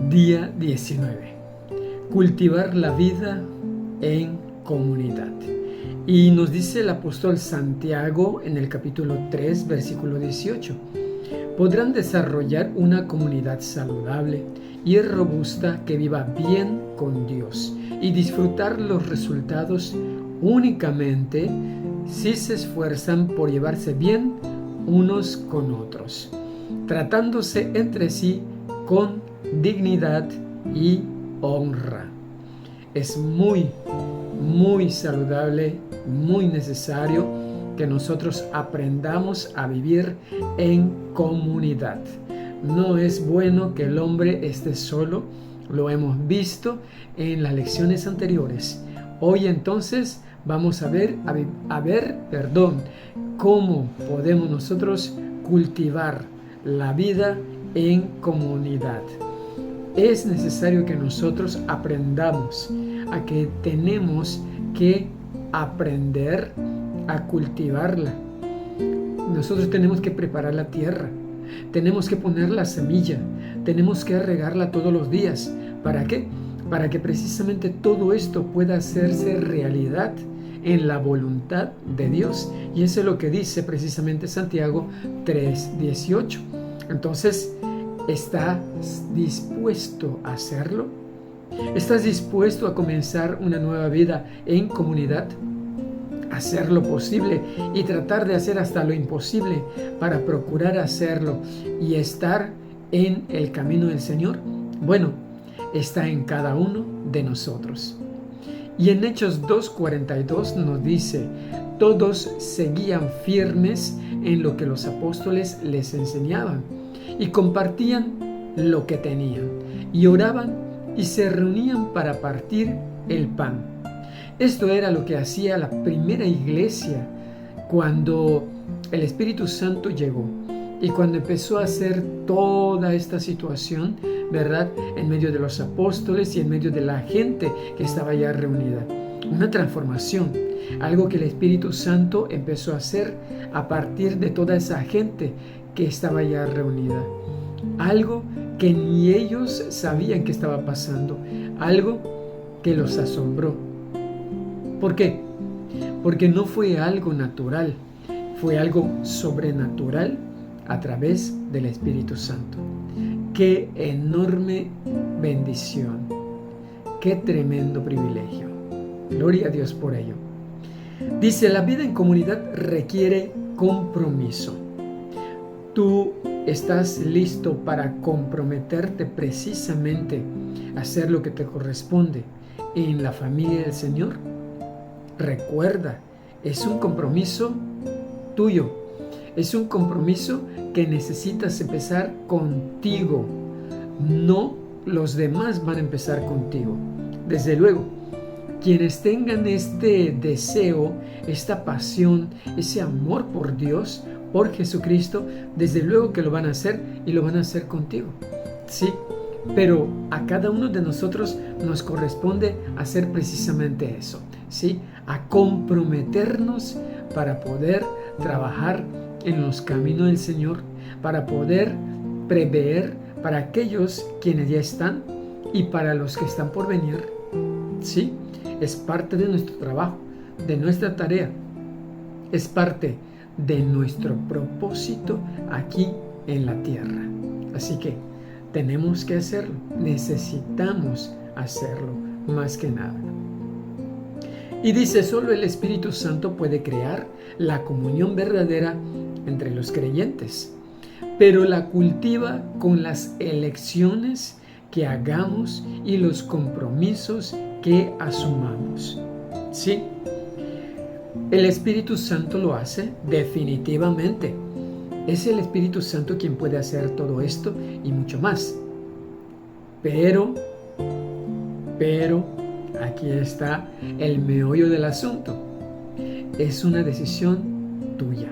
Día 19. Cultivar la vida en comunidad. Y nos dice el apóstol Santiago en el capítulo 3, versículo 18. Podrán desarrollar una comunidad saludable y robusta que viva bien con Dios y disfrutar los resultados únicamente si se esfuerzan por llevarse bien unos con otros, tratándose entre sí con dignidad y honra. Es muy saludable, muy necesario que nosotros aprendamos a vivir en comunidad. No es bueno que el hombre esté solo, lo hemos visto en las lecciones anteriores. Hoy entonces vamos a ver cómo podemos nosotros cultivar la vida en comunidad. Es necesario que nosotros aprendamos a que tenemos que aprender a cultivarla. Nosotros tenemos que preparar la tierra, tenemos que poner la semilla, tenemos que regarla todos los días. ¿Para qué? Para que precisamente todo esto pueda hacerse realidad en la voluntad de Dios. Y eso es lo que dice precisamente Santiago 3:18. Entonces, ¿estás dispuesto a hacerlo? ¿Estás dispuesto a comenzar una nueva vida en comunidad? Hacer lo posible y tratar de hacer hasta lo imposible para procurar hacerlo y estar en el camino del Señor. Bueno, está en cada uno de nosotros. Y en Hechos 2:42 nos dice: todos seguían firmes en lo que los apóstoles les enseñaban y compartían lo que tenían y oraban y se reunían para partir el pan. Esto era lo que hacía la primera iglesia cuando el Espíritu Santo llegó y cuando empezó a hacer toda esta situación, ¿verdad? En medio de los apóstoles y en medio de la gente que estaba ya reunida. Una transformación, algo que el Espíritu Santo empezó a hacer a partir de toda esa gente que estaba ya reunida. Algo que ni ellos sabían que estaba pasando, algo que los asombró. ¿Por qué? Porque no fue algo natural, fue algo sobrenatural a través del Espíritu Santo. ¡Qué enorme bendición! ¡Qué tremendo privilegio! Gloria a Dios por ello. Dice, la vida en comunidad requiere compromiso. ¿Tú estás listo para comprometerte precisamente a hacer lo que te corresponde en la familia del Señor? Recuerda, es un compromiso tuyo, es un compromiso que necesitas empezar contigo, no los demás van a empezar contigo. Desde luego, quienes tengan este deseo, esta pasión, ese amor por Dios, por Jesucristo, desde luego que lo van a hacer y lo van a hacer contigo, sí. Pero a cada uno de nosotros nos corresponde hacer precisamente eso, ¿sí? A comprometernos para poder trabajar en los caminos del Señor, para poder prever para aquellos quienes ya están y para los que están por venir, ¿sí? Es parte de nuestro trabajo, de nuestra tarea, es parte de nuestro propósito aquí en la tierra. Así que tenemos que hacerlo, necesitamos hacerlo más que nada. Y dice, solo el Espíritu Santo puede crear la comunión verdadera entre los creyentes, pero la cultiva con las elecciones que hagamos y los compromisos que asumamos. Sí, el Espíritu Santo lo hace definitivamente. Es el Espíritu Santo quien puede hacer todo esto y mucho más. Pero, aquí está el meollo del asunto. Es una decisión tuya.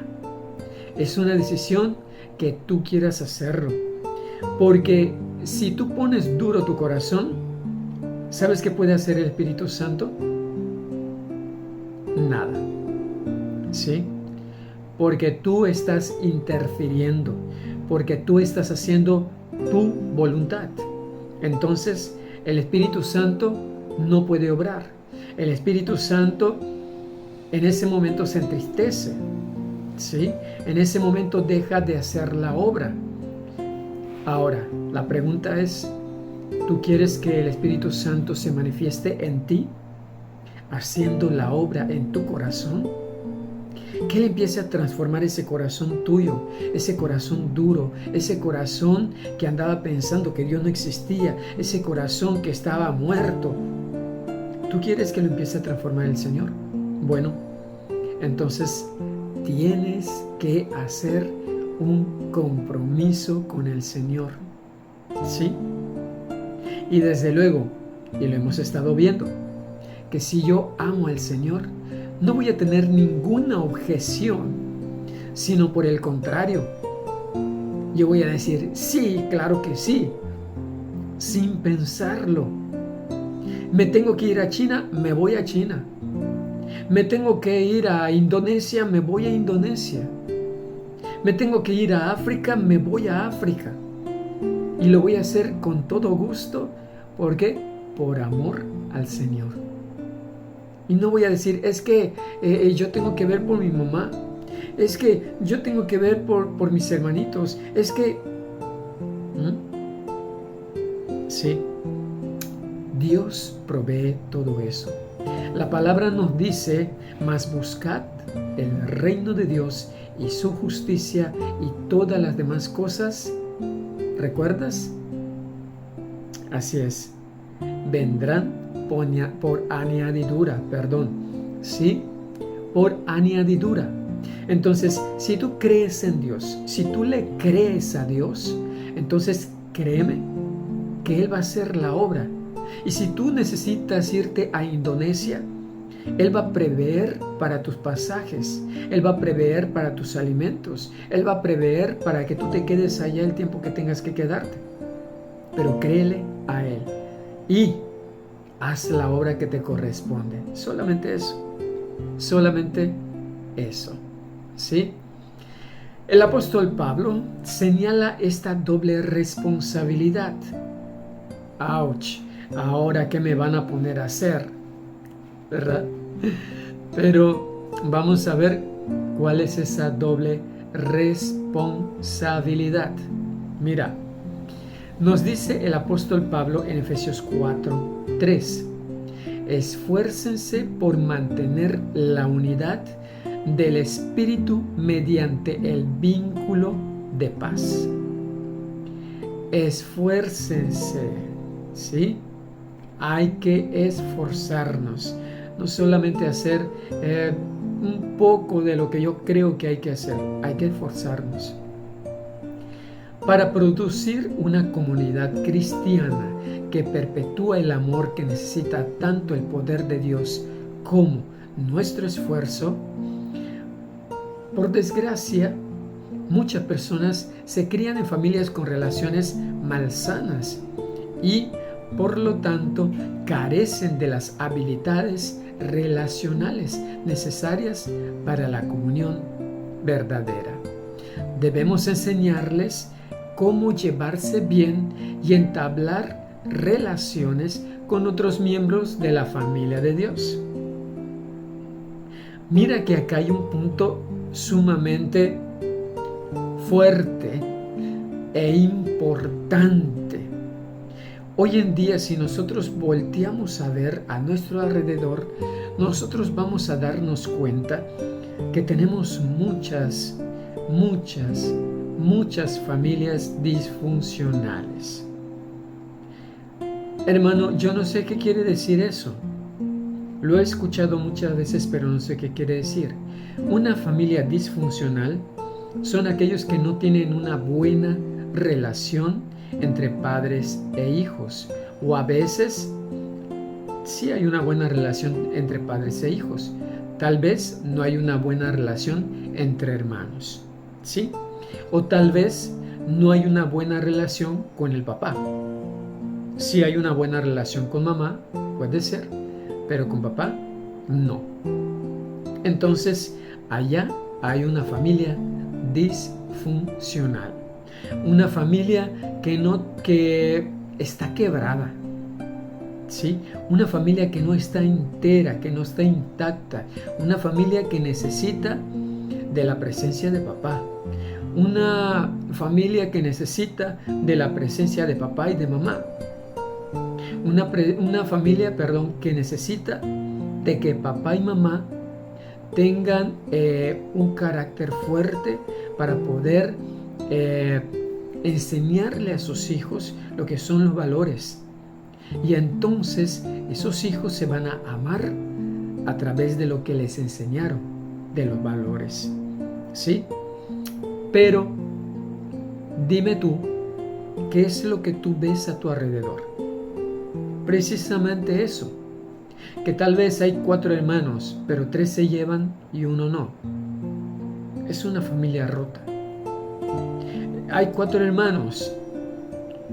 Es una decisión que tú quieras hacerlo. Porque si tú pones duro tu corazón, ¿sabes qué puede hacer el Espíritu Santo? Nada. ¿Sí? Porque tú estás interfiriendo, porque tú estás haciendo tu voluntad. entonces el Espíritu Santo no puede obrar. El Espíritu Santo en ese momento se entristece, ¿sí? En ese momento deja de hacer la obra. Ahora, la pregunta es, ¿tú quieres que el Espíritu Santo se manifieste en ti, haciendo la obra en tu corazón? Que Él empiece a transformar ese corazón tuyo, ese corazón duro, ese corazón que andaba pensando que Dios no existía, ese corazón que estaba muerto. ¿Tú quieres que lo empiece a transformar el Señor? Bueno, entonces tienes que hacer un compromiso con el Señor, ¿sí? Y desde luego, y lo hemos estado viendo, que si yo amo al Señor, no voy a tener ninguna objeción, sino por el contrario, yo voy a decir, sí, claro que sí, sin pensarlo. Me tengo que ir a China, me voy a China. Me tengo que ir a Indonesia, me voy a Indonesia. Me tengo que ir a África, me voy a África. Y lo voy a hacer con todo gusto. ¿Por qué? Por amor al Señor. Y no voy a decir, es que yo tengo que ver por mi mamá. Es que yo tengo que ver por mis hermanitos. Es que... Sí. Dios provee todo eso. La palabra nos dice, mas buscad el reino de Dios y su justicia y todas las demás cosas. ¿Recuerdas? Así es. Vendrán por añadidura, ¿sí? Por añadidura. Entonces, si tú crees en Dios, si tú le crees a Dios, entonces créeme que Él va a hacer la obra. Y si tú necesitas irte a Indonesia, Él va a prever para tus pasajes, Él va a prever para tus alimentos, Él va a prever para que tú te quedes allá el tiempo que tengas que quedarte. Pero créele a Él y haz la obra que te corresponde. Solamente eso, ¿sí? El apóstol Pablo señala esta doble responsabilidad. ¡Auch! Ahora, ¿qué me van a poner a hacer? ¿Verdad? Pero vamos a ver cuál es esa doble responsabilidad. Mira, nos dice el apóstol Pablo en Efesios 4:3: esfuércense por mantener la unidad del Espíritu mediante el vínculo de paz. Esfuércense, ¿sí? Hay que esforzarnos, no solamente hacer un poco de lo que yo creo que hay que hacer, hay que esforzarnos. Para producir una comunidad cristiana que perpetúa el amor que necesita tanto el poder de Dios como nuestro esfuerzo, por desgracia, muchas personas se crían en familias con relaciones malsanas y por lo tanto, carecen de las habilidades relacionales necesarias para la comunión verdadera. Debemos enseñarles cómo llevarse bien y entablar relaciones con otros miembros de la familia de Dios. Mira que acá hay un punto sumamente fuerte e importante. Hoy en día, si nosotros volteamos a ver a nuestro alrededor, nosotros vamos a darnos cuenta que tenemos muchas familias disfuncionales. Hermano, yo no sé qué quiere decir eso. Lo he escuchado muchas veces, pero no sé qué quiere decir. Una familia disfuncional son aquellos que no tienen una buena relación entre padres e hijos, o a veces sí hay una buena relación entre padres e hijos, tal vez no hay una buena relación entre hermanos, ¿sí? O tal vez no hay una buena relación con el papá. Sí hay una buena relación con mamá, puede ser, pero con papá no. Entonces allá hay una familia disfuncional. Una familia que está quebrada. ¿Sí? Una familia que no está entera, que no está intacta, una familia que necesita de la presencia de papá, una familia que necesita de la presencia de papá y de mamá, una familia, que necesita de que papá y mamá tengan un carácter fuerte para poder enseñarle a sus hijos lo que son los valores. Y entonces esos hijos se van a amar a través de lo que les enseñaron, de los valores. ¿Sí? Pero dime tú, ¿qué es lo que tú ves a tu alrededor? Precisamente eso, que tal vez hay 4 hermanos, pero 3 se llevan y 1 no. Es una familia rota. Hay 4 hermanos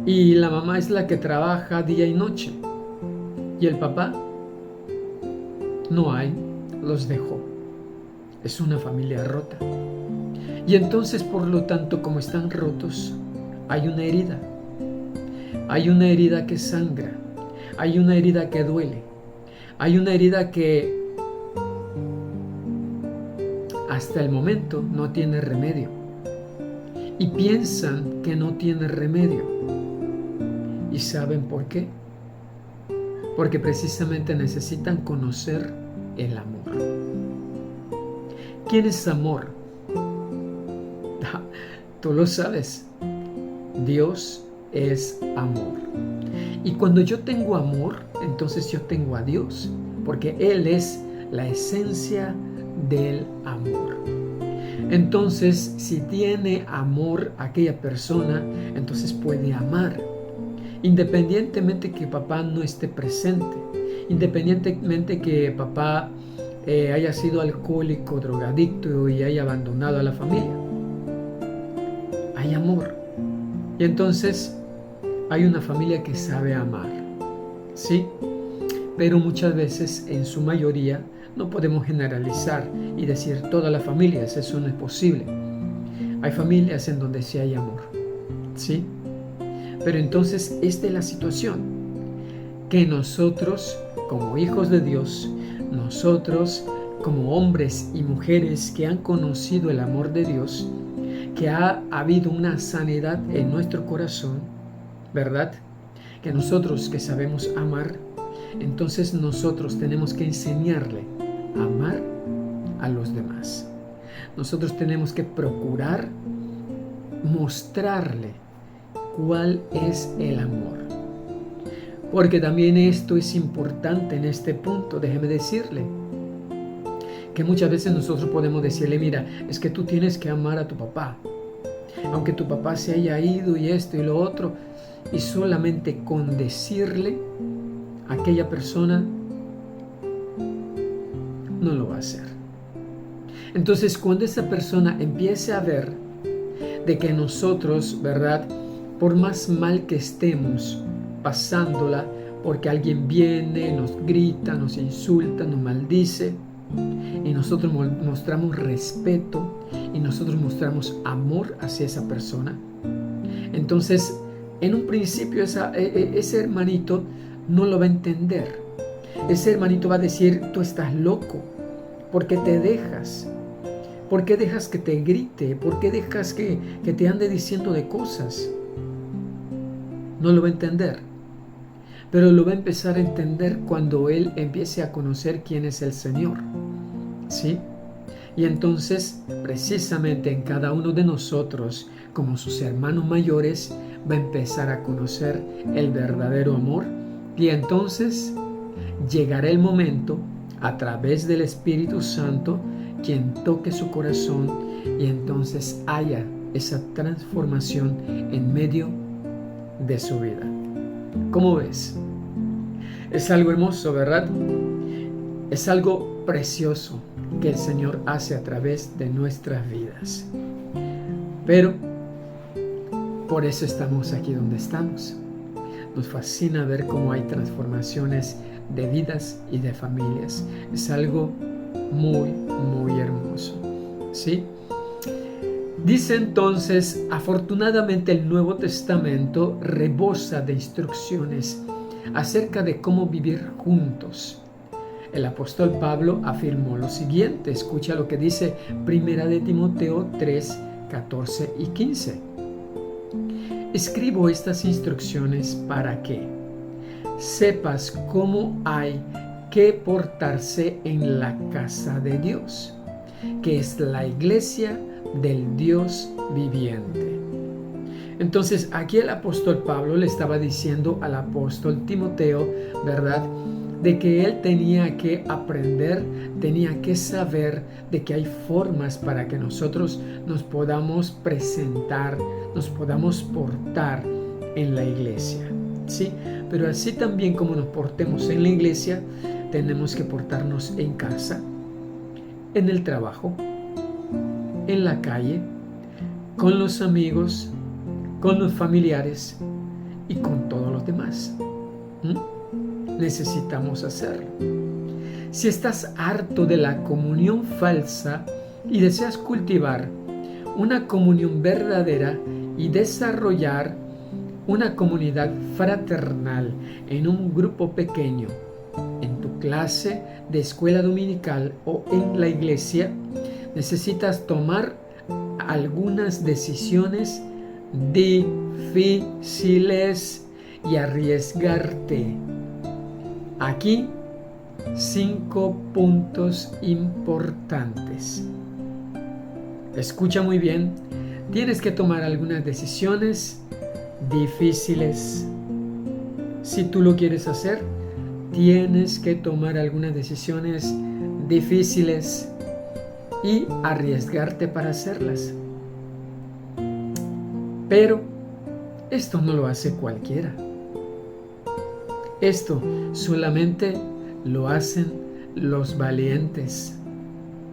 y la mamá es la que trabaja día y noche. Y el papá no hay, los dejó. Es una familia rota. Y entonces, por lo tanto, como están rotos, hay una herida. Hay una herida que sangra. Hay una herida que duele. Hay una herida que hasta el momento no tiene remedio. Y piensan que no tiene remedio. ¿Y saben por qué? Porque precisamente necesitan conocer el amor. ¿Quién es amor? Tú lo sabes. Dios es amor. Y cuando yo tengo amor, entonces yo tengo a Dios, porque Él es la esencia del amor. Entonces, si tiene amor aquella persona, entonces puede amar. Independientemente que papá no esté presente, independientemente que papá haya sido alcohólico, drogadicto y haya abandonado a la familia, hay amor. Y entonces hay una familia que sabe amar, ¿sí? Pero muchas veces, en su mayoría, no podemos generalizar y decir todas las familias, eso no es posible. Hay familias en donde sí hay amor, ¿sí? Pero entonces esta es la situación, que nosotros como hijos de Dios, nosotros como hombres y mujeres que han conocido el amor de Dios, que ha habido una sanidad en nuestro corazón, ¿verdad? Que nosotros que sabemos amar, entonces nosotros tenemos que enseñarle a amar a los demás. Nosotros tenemos que procurar mostrarle cuál es el amor. Porque también esto es importante en este punto. Déjeme decirle que muchas veces nosotros podemos decirle, mira, es que tú tienes que amar a tu papá. Aunque tu papá se haya ido y esto y lo otro, y solamente con decirle a aquella persona no lo va a hacer. Entonces, cuando esa persona empiece a ver de que nosotros, ¿verdad?, por más mal que estemos pasándola, porque alguien viene, nos grita, nos insulta, nos maldice, y nosotros mostramos respeto y nosotros mostramos amor hacia esa persona, entonces en un principio ese hermanito no lo va a entender. Ese hermanito va a decir, tú estás loco, ¿por qué te dejas? ¿Por qué dejas que te grite? ¿Por qué dejas que te ande diciendo de cosas? No lo va a entender, pero lo va a empezar a entender cuando él empiece a conocer quién es el Señor, ¿sí? Y entonces, precisamente en cada uno de nosotros, como sus hermanos mayores, va a empezar a conocer el verdadero amor. Y entonces llegará el momento, a través del Espíritu Santo, quien toque su corazón y entonces haya esa transformación en medio de su vida. ¿Cómo ves? Es algo hermoso, ¿verdad? Es algo precioso que el Señor hace a través de nuestras vidas. Pero por eso estamos aquí donde estamos. Nos fascina ver cómo hay transformaciones de vidas y de familias. Es algo muy, muy hermoso, ¿sí? Dice entonces, afortunadamente el Nuevo Testamento rebosa de instrucciones acerca de cómo vivir juntos. El apóstol Pablo afirmó lo siguiente, escucha lo que dice 1 de Timoteo 3, 14 y 15. Escribo estas instrucciones para que sepas cómo hay que portarse en la casa de Dios, que es la iglesia del Dios viviente. Entonces aquí el apóstol Pablo le estaba diciendo al apóstol Timoteo, ¿verdad?, de que él tenía que aprender, tenía que saber de que hay formas para que nosotros nos podamos presentar, nos podamos portar en la iglesia, ¿sí? Pero así también como nos portemos en la iglesia, tenemos que portarnos en casa, en el trabajo, en la calle, con los amigos, con los familiares y con todos los demás. Necesitamos hacerlo. Si estás harto de la comunión falsa y deseas cultivar una comunión verdadera y desarrollar una comunidad fraternal en un grupo pequeño, en tu clase de escuela dominical o en la iglesia, necesitas tomar algunas decisiones difíciles y arriesgarte. Aquí 5 puntos importantes. Escucha muy bien. Tienes que tomar algunas decisiones difíciles. Si tú lo quieres hacer, tienes que tomar algunas decisiones difíciles y arriesgarte para hacerlas. Pero esto no lo hace cualquiera. Esto solamente lo hacen los valientes.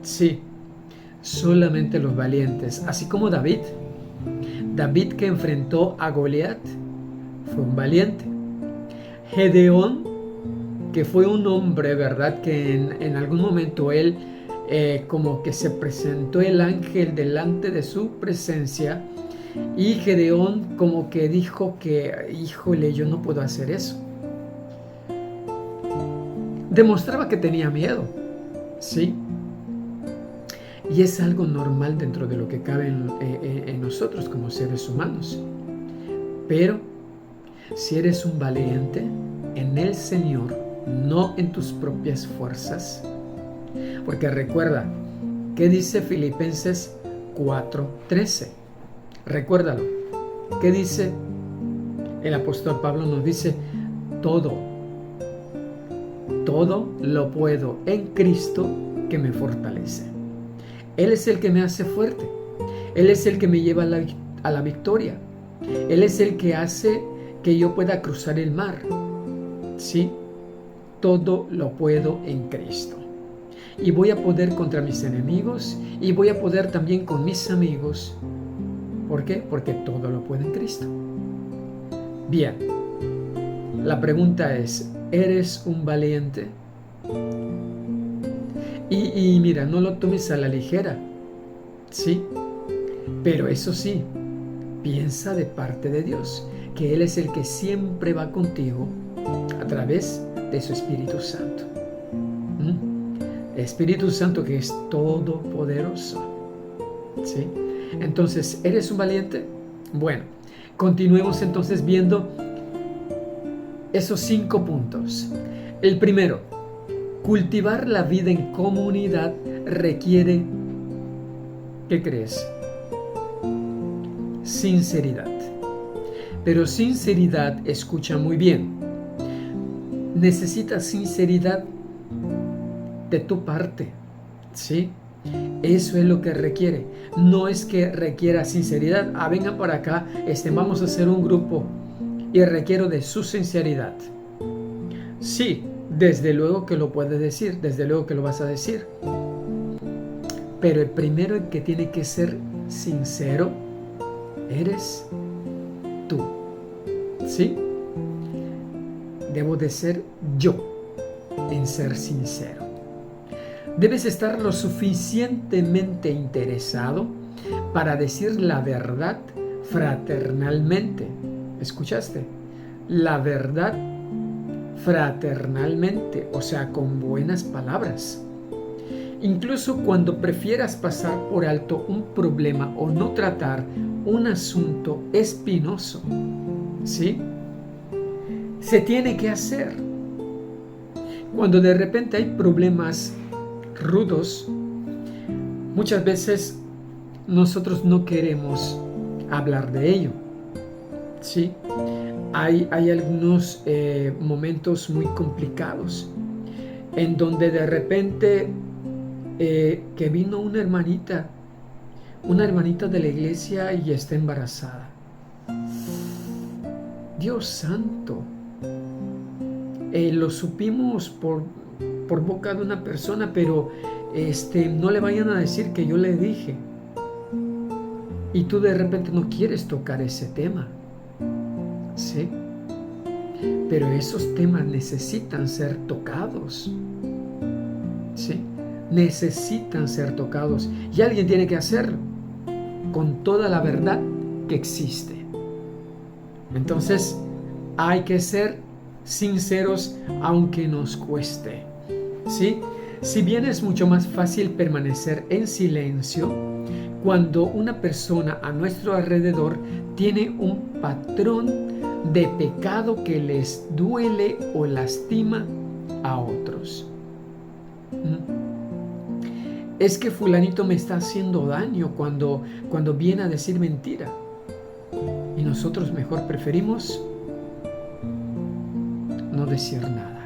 Sí, solamente los valientes. Así como David. David, que enfrentó a Goliat, fue un valiente. Gedeón, que fue un hombre, ¿verdad?, que en algún momento él como que se presentó el ángel delante de su presencia, y Gedeón como que dijo que, híjole, yo no puedo hacer eso. Demostraba que tenía miedo, ¿sí? Y es algo normal dentro de lo que cabe en nosotros como seres humanos. Pero si eres un valiente en el Señor, no en tus propias fuerzas, porque recuerda, ¿qué dice Filipenses 4:13? Recuérdalo. ¿Qué dice? El apóstol Pablo nos dice, todo lo puedo en Cristo que me fortalece. Él es el que me hace fuerte. Él es el que me lleva a la victoria. Él es el que hace que yo pueda cruzar el mar. ¿Sí? Todo lo puedo en Cristo. Y voy a poder contra mis enemigos y voy a poder también con mis amigos. ¿Por qué? Porque todo lo puedo en Cristo. Bien. La pregunta es, ¿eres un valiente? Y mira, no lo tomes a la ligera, ¿sí? Pero eso sí, piensa de parte de Dios, que Él es el que siempre va contigo a través de su Espíritu Santo. Espíritu Santo que es todopoderoso, ¿sí? Entonces, ¿eres un valiente? Bueno, continuemos entonces viendo esos 5 puntos. El primero, cultivar la vida en comunidad requiere, ¿qué crees? Sinceridad. Pero sinceridad, escucha muy bien, necesitas sinceridad de tu parte, ¿sí? Eso es lo que requiere. No es que requiera sinceridad. Vengan para acá, vamos a hacer un grupo y requiero de su sinceridad. Sí, desde luego que lo puedes decir, desde luego que lo vas a decir. Pero el primero que tiene que ser sincero eres tú. ¿Sí? Debo de ser yo en ser sincero. Debes estar lo suficientemente interesado para decir la verdad fraternalmente. ¿Escuchaste? La verdad fraternalmente, o sea, con buenas palabras. Incluso cuando prefieras pasar por alto un problema o no tratar un asunto espinoso, ¿sí? Se tiene que hacer. Cuando de repente hay problemas rudos, muchas veces nosotros no queremos hablar de ello, ¿sí? Hay algunos momentos muy complicados en donde de repente que vino una hermanita de la iglesia y está embarazada. Dios santo, lo supimos por boca de una persona, pero no le vayan a decir que yo le dije. Y tú de repente no quieres tocar ese tema, ¿sí? Pero esos temas necesitan ser tocados, ¿sí? Necesitan ser tocados y alguien tiene que hacerlo con toda la verdad que existe. Entonces hay que ser sinceros aunque nos cueste, ¿sí? Si bien es mucho más fácil permanecer en silencio cuando una persona a nuestro alrededor tiene un patrón de pecado que les duele o lastima a otros. Es que fulanito me está haciendo daño cuando viene a decir mentira. Y nosotros mejor preferimos no decir nada,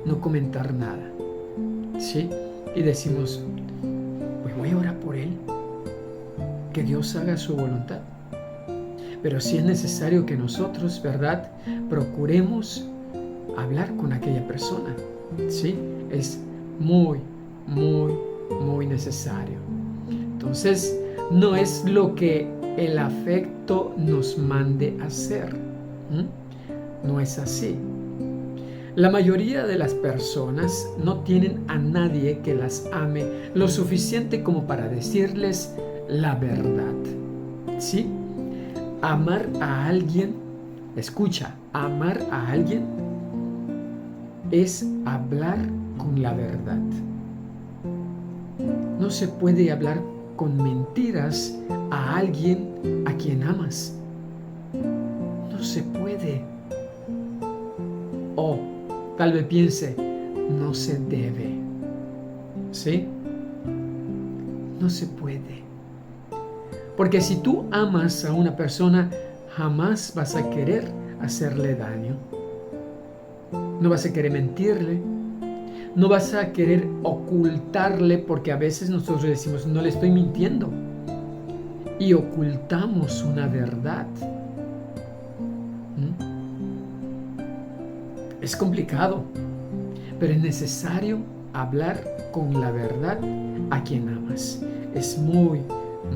no comentar nada, ¿sí? Y decimos, pues voy a orar por él, que Dios haga su voluntad. Pero sí es necesario que nosotros, ¿verdad?, procuremos hablar con aquella persona, ¿sí? Es muy, muy, muy necesario. Entonces, no es lo que el afecto nos mande hacer. No es así. La mayoría de las personas no tienen a nadie que las ame lo suficiente como para decirles la verdad, ¿sí? Amar a alguien, escucha, amar a alguien es hablar con la verdad. No se puede hablar con mentiras a alguien a quien amas. No se puede. O tal vez piense, no se debe. ¿Sí? No se puede. Porque si tú amas a una persona, jamás vas a querer hacerle daño. No vas a querer mentirle. No vas a querer ocultarle, porque a veces nosotros decimos, no le estoy mintiendo. Y ocultamos una verdad. Es complicado, pero es necesario hablar con la verdad a quien amas. Es muy,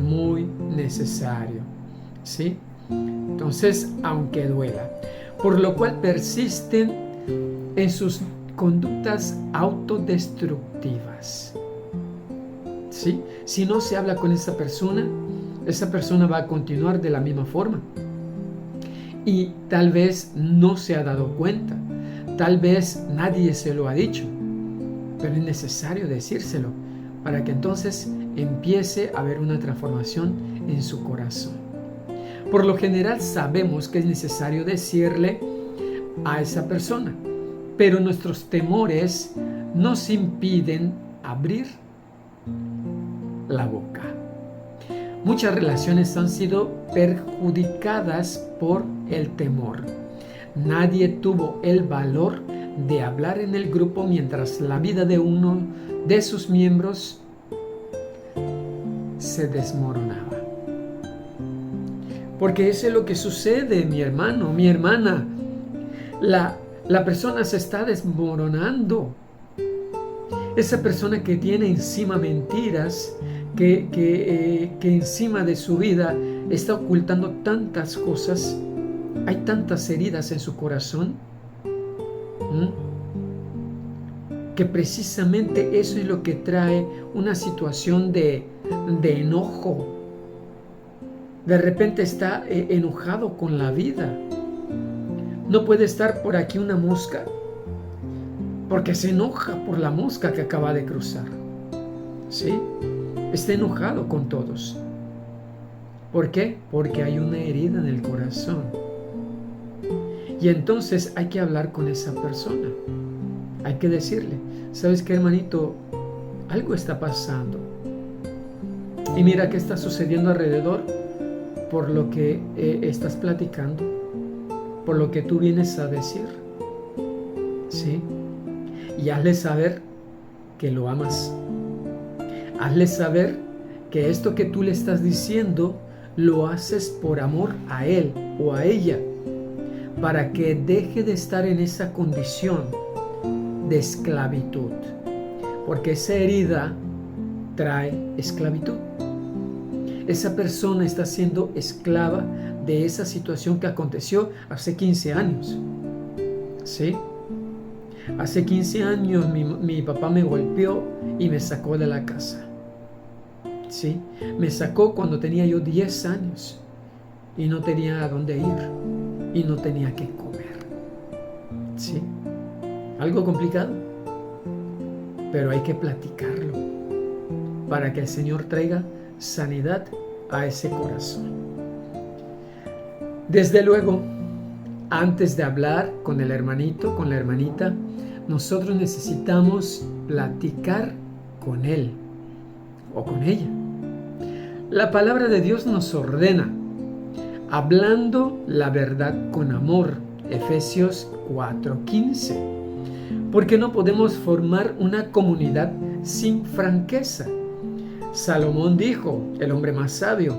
muy necesario, ¿sí? Entonces, aunque duela, por lo cual persisten en sus conductas autodestructivas, ¿sí? Si no se habla con esa persona va a continuar de la misma forma. Y tal vez no se ha dado cuenta, tal vez nadie se lo ha dicho, pero es necesario decírselo para que entonces empiece a haber una transformación en su corazón. Por lo general sabemos que es necesario decirle a esa persona, pero nuestros temores nos impiden abrir la boca. Muchas relaciones han sido perjudicadas por el temor. Nadie tuvo el valor de hablar en el grupo mientras la vida de uno de sus miembros se desmoronaba. Porque eso es lo que sucede, mi hermano, mi hermana. La persona se está desmoronando. Esa persona que tiene encima mentiras, que encima de su vida está ocultando tantas cosas, hay tantas heridas en su corazón, que precisamente eso es lo que trae una situación de enojo, De repente está enojado con la vida. No puede estar por aquí una mosca porque se enoja por la mosca que acaba de cruzar. ¿Sí? Está enojado con todos. ¿Por qué? Porque hay una herida en el corazón. Y entonces hay que hablar con esa persona. Hay que decirle, ¿sabes qué, hermanito? Algo está pasando. Y mira qué está sucediendo alrededor por lo que estás platicando, por lo que tú vienes a decir. ¿Sí? Y hazle saber que lo amas. Hazle saber que esto que tú le estás diciendo lo haces por amor a él o a ella, para que deje de estar en esa condición de esclavitud, porque esa herida trae esclavitud. Esa persona está siendo esclava de esa situación que aconteció hace 15 años. ¿Sí? Hace 15 años mi papá me golpeó y me sacó de la casa. ¿Sí? Me sacó cuando tenía yo 10 años y no tenía a dónde ir y no tenía que comer. ¿Sí? Algo complicado, pero hay que platicarlo para que el Señor traiga sanidad a ese corazón. Desde luego, antes de hablar con el hermanito, con la hermanita, nosotros necesitamos platicar con él o con ella. La palabra de Dios nos ordena, hablando la verdad con amor, Efesios 4:15, porque no podemos formar una comunidad sin franqueza. Salomón dijo, el hombre más sabio,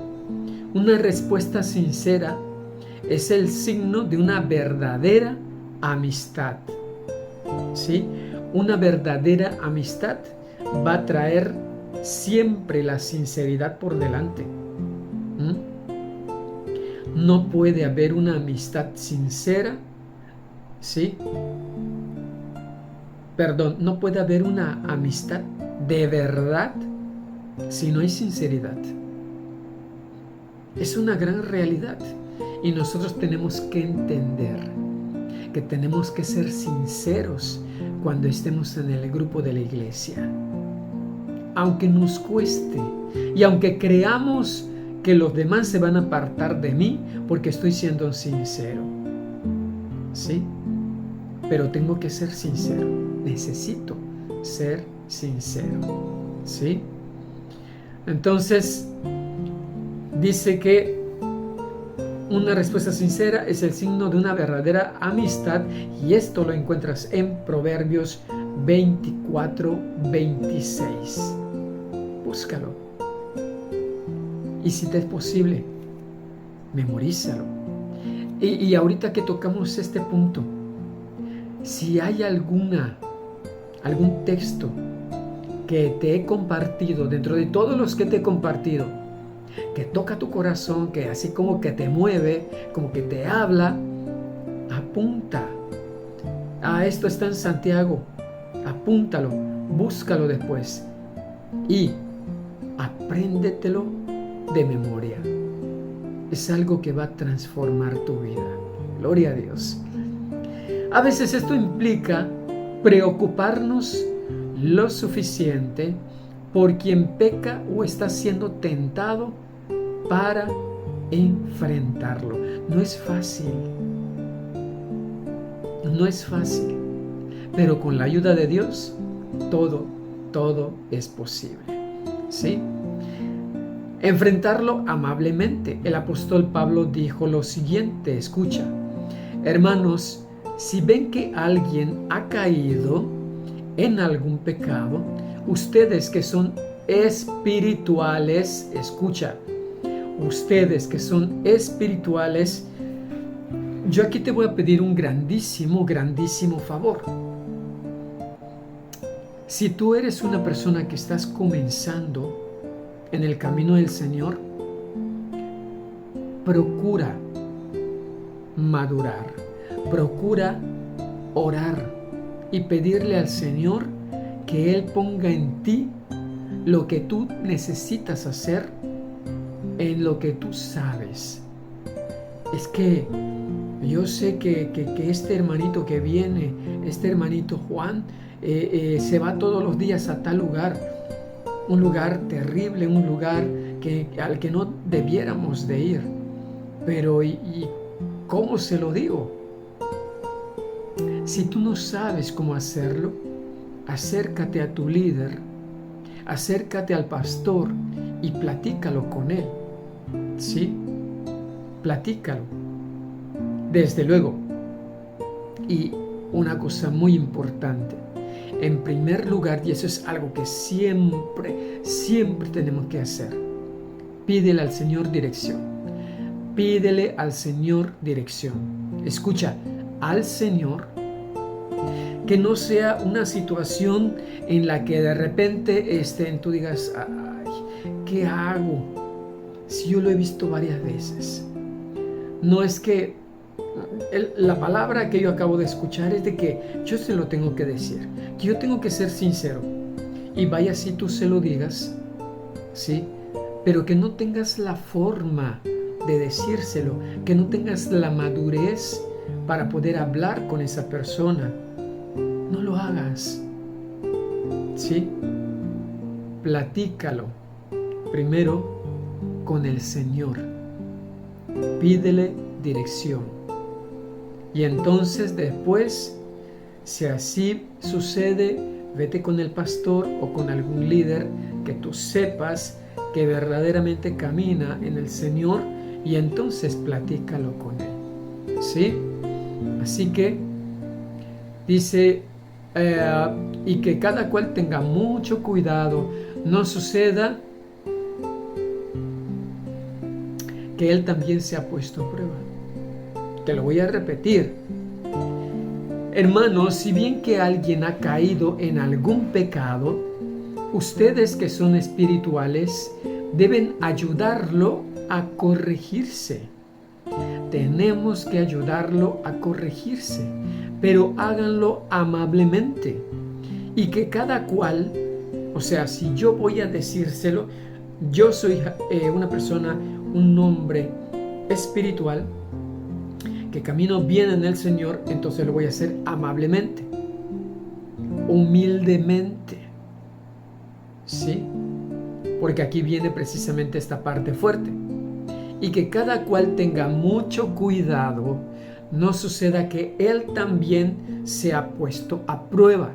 una respuesta sincera es el signo de una verdadera amistad. ¿Sí? Una verdadera amistad va a traer siempre la sinceridad por delante. No puede haber una amistad sincera, ¿sí? Perdón, no puede haber una amistad de verdad si no hay sinceridad. Es una gran realidad y nosotros tenemos que entender que tenemos que ser sinceros cuando estemos en el grupo de la iglesia. Aunque nos cueste y aunque creamos que los demás se van a apartar de mí porque estoy siendo sincero. ¿Sí? Pero tengo que ser sincero. Necesito ser sincero. ¿Sí? Entonces, dice que una respuesta sincera es el signo de una verdadera amistad, y esto lo encuentras en Proverbios 24:26. Búscalo. Y si te es posible, memorízalo. Y ahorita que tocamos este punto, si hay algún texto que te he compartido, dentro de todos los que te he compartido, que toca tu corazón, que así como que te mueve, como que te habla, apunta. Esto está en Santiago. Apúntalo, búscalo después y apréndetelo de memoria. Es algo que va a transformar tu vida. Gloria a Dios. A veces esto implica preocuparnos lo suficiente por quien peca o está siendo tentado para enfrentarlo. No es fácil. No es fácil. Pero con la ayuda de Dios, todo es posible. ¿Sí? Enfrentarlo amablemente. El apóstol Pablo dijo lo siguiente, escucha: hermanos, si ven que alguien ha caído en algún pecado, ustedes que son espirituales, escucha, ustedes que son espirituales, yo aquí te voy a pedir un grandísimo favor. Si tú eres una persona que estás comenzando en el camino del Señor, procura madurar, procura orar y pedirle al Señor que Él ponga en ti lo que tú necesitas hacer en lo que tú sabes. Es que yo sé que este hermanito que viene, este hermanito Juan, se va todos los días a tal lugar, un lugar terrible, un lugar al que no debiéramos de ir. Pero ¿y cómo se lo digo? Si tú no sabes cómo hacerlo, acércate a tu líder, acércate al pastor y platícalo con él. ¿Sí? Platícalo. Desde luego. Y una cosa muy importante. En primer lugar, y eso es algo que siempre tenemos que hacer, pídele al Señor dirección. Pídele al Señor dirección. Escucha, al Señor, que no sea una situación en la que de repente tú digas, ay, ¿qué hago? Si yo lo he visto varias veces. No es que la palabra que yo acabo de escuchar es de que yo se lo tengo que decir, que yo tengo que ser sincero. Y vaya si tú se lo digas, ¿sí? Pero que no tengas la forma de decírselo, que no tengas la madurez para poder hablar con esa persona. No lo hagas, ¿sí? Platícalo primero con el Señor. Pídele dirección. Y entonces después, si así sucede, vete con el pastor o con algún líder que tú sepas que verdaderamente camina en el Señor, y entonces platícalo con él, ¿sí? Así que dice, y que cada cual tenga mucho cuidado, no suceda que él también se ha puesto a prueba. Te lo voy a repetir. Hermanos, si bien que alguien ha caído en algún pecado, ustedes que son espirituales deben ayudarlo a corregirse. Tenemos que ayudarlo a corregirse, pero háganlo amablemente. Y que cada cual, o sea, si yo voy a decírselo, yo soy una persona, un hombre espiritual, que camino bien en el Señor, entonces lo voy a hacer amablemente, humildemente, ¿sí? Porque aquí viene precisamente esta parte fuerte. Y que cada cual tenga mucho cuidado, no suceda que él también se ha puesto a prueba.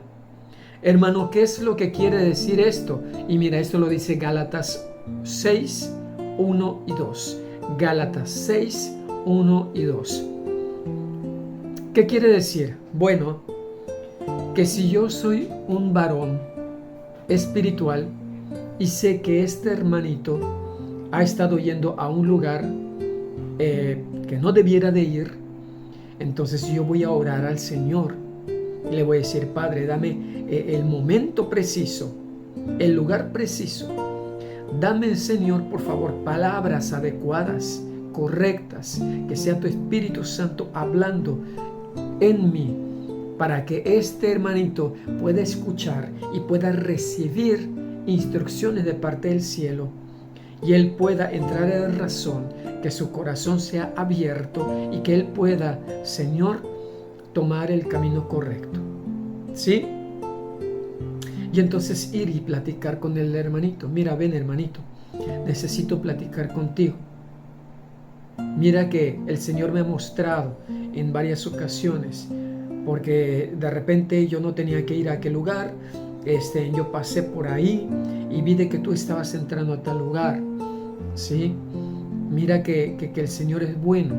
Hermano, ¿qué es lo que quiere decir esto? Y mira, esto lo dice Gálatas 6, 1 y 2. Gálatas 6, 1 y 2. ¿Qué quiere decir? Bueno, que si yo soy un varón espiritual y sé que este hermanito ha estado yendo a un lugar que no debiera de ir, entonces yo voy a orar al Señor y le voy a decir, Padre, dame el momento preciso, el lugar preciso. Dame, Señor, por favor, palabras adecuadas, correctas, que sea tu Espíritu Santo hablando en mí, para que este hermanito pueda escuchar y pueda recibir instrucciones de parte del cielo, y él pueda entrar en razón, que su corazón sea abierto y que él pueda, Señor, tomar el camino correcto, ¿sí? Y entonces ir y platicar con el hermanito. Mira, ven, hermanito, necesito platicar contigo. Mira que el Señor me ha mostrado en varias ocasiones, porque de repente yo no tenía que ir a aquel lugar, yo pasé por ahí y vi de que tú estabas entrando a tal lugar, ¿sí? Mira que el Señor es bueno,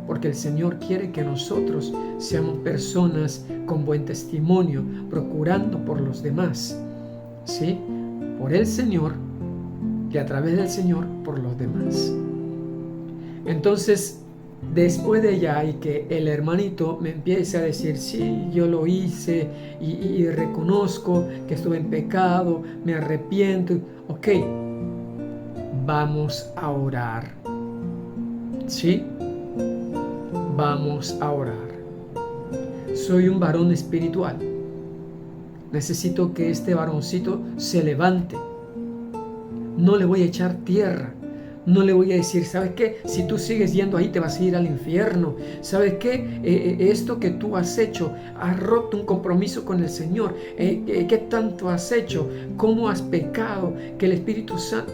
porque el Señor quiere que nosotros seamos personas con buen testimonio, procurando por los demás, ¿sí? Por el Señor y a través del Señor por los demás. Entonces, después de allá y que el hermanito me empiece a decir, sí, yo lo hice y reconozco que estuve en pecado, me arrepiento, ok, vamos a orar, ¿sí? Vamos a orar. Soy un varón espiritual. Necesito que este varoncito se levante. No le voy a echar tierra. No le voy a decir, ¿sabes qué? Si tú sigues yendo ahí te vas a ir al infierno. ¿Sabes qué? Esto que tú has hecho, has roto un compromiso con el Señor. ¿Qué tanto has hecho? ¿Cómo has pecado? Que el Espíritu Santo...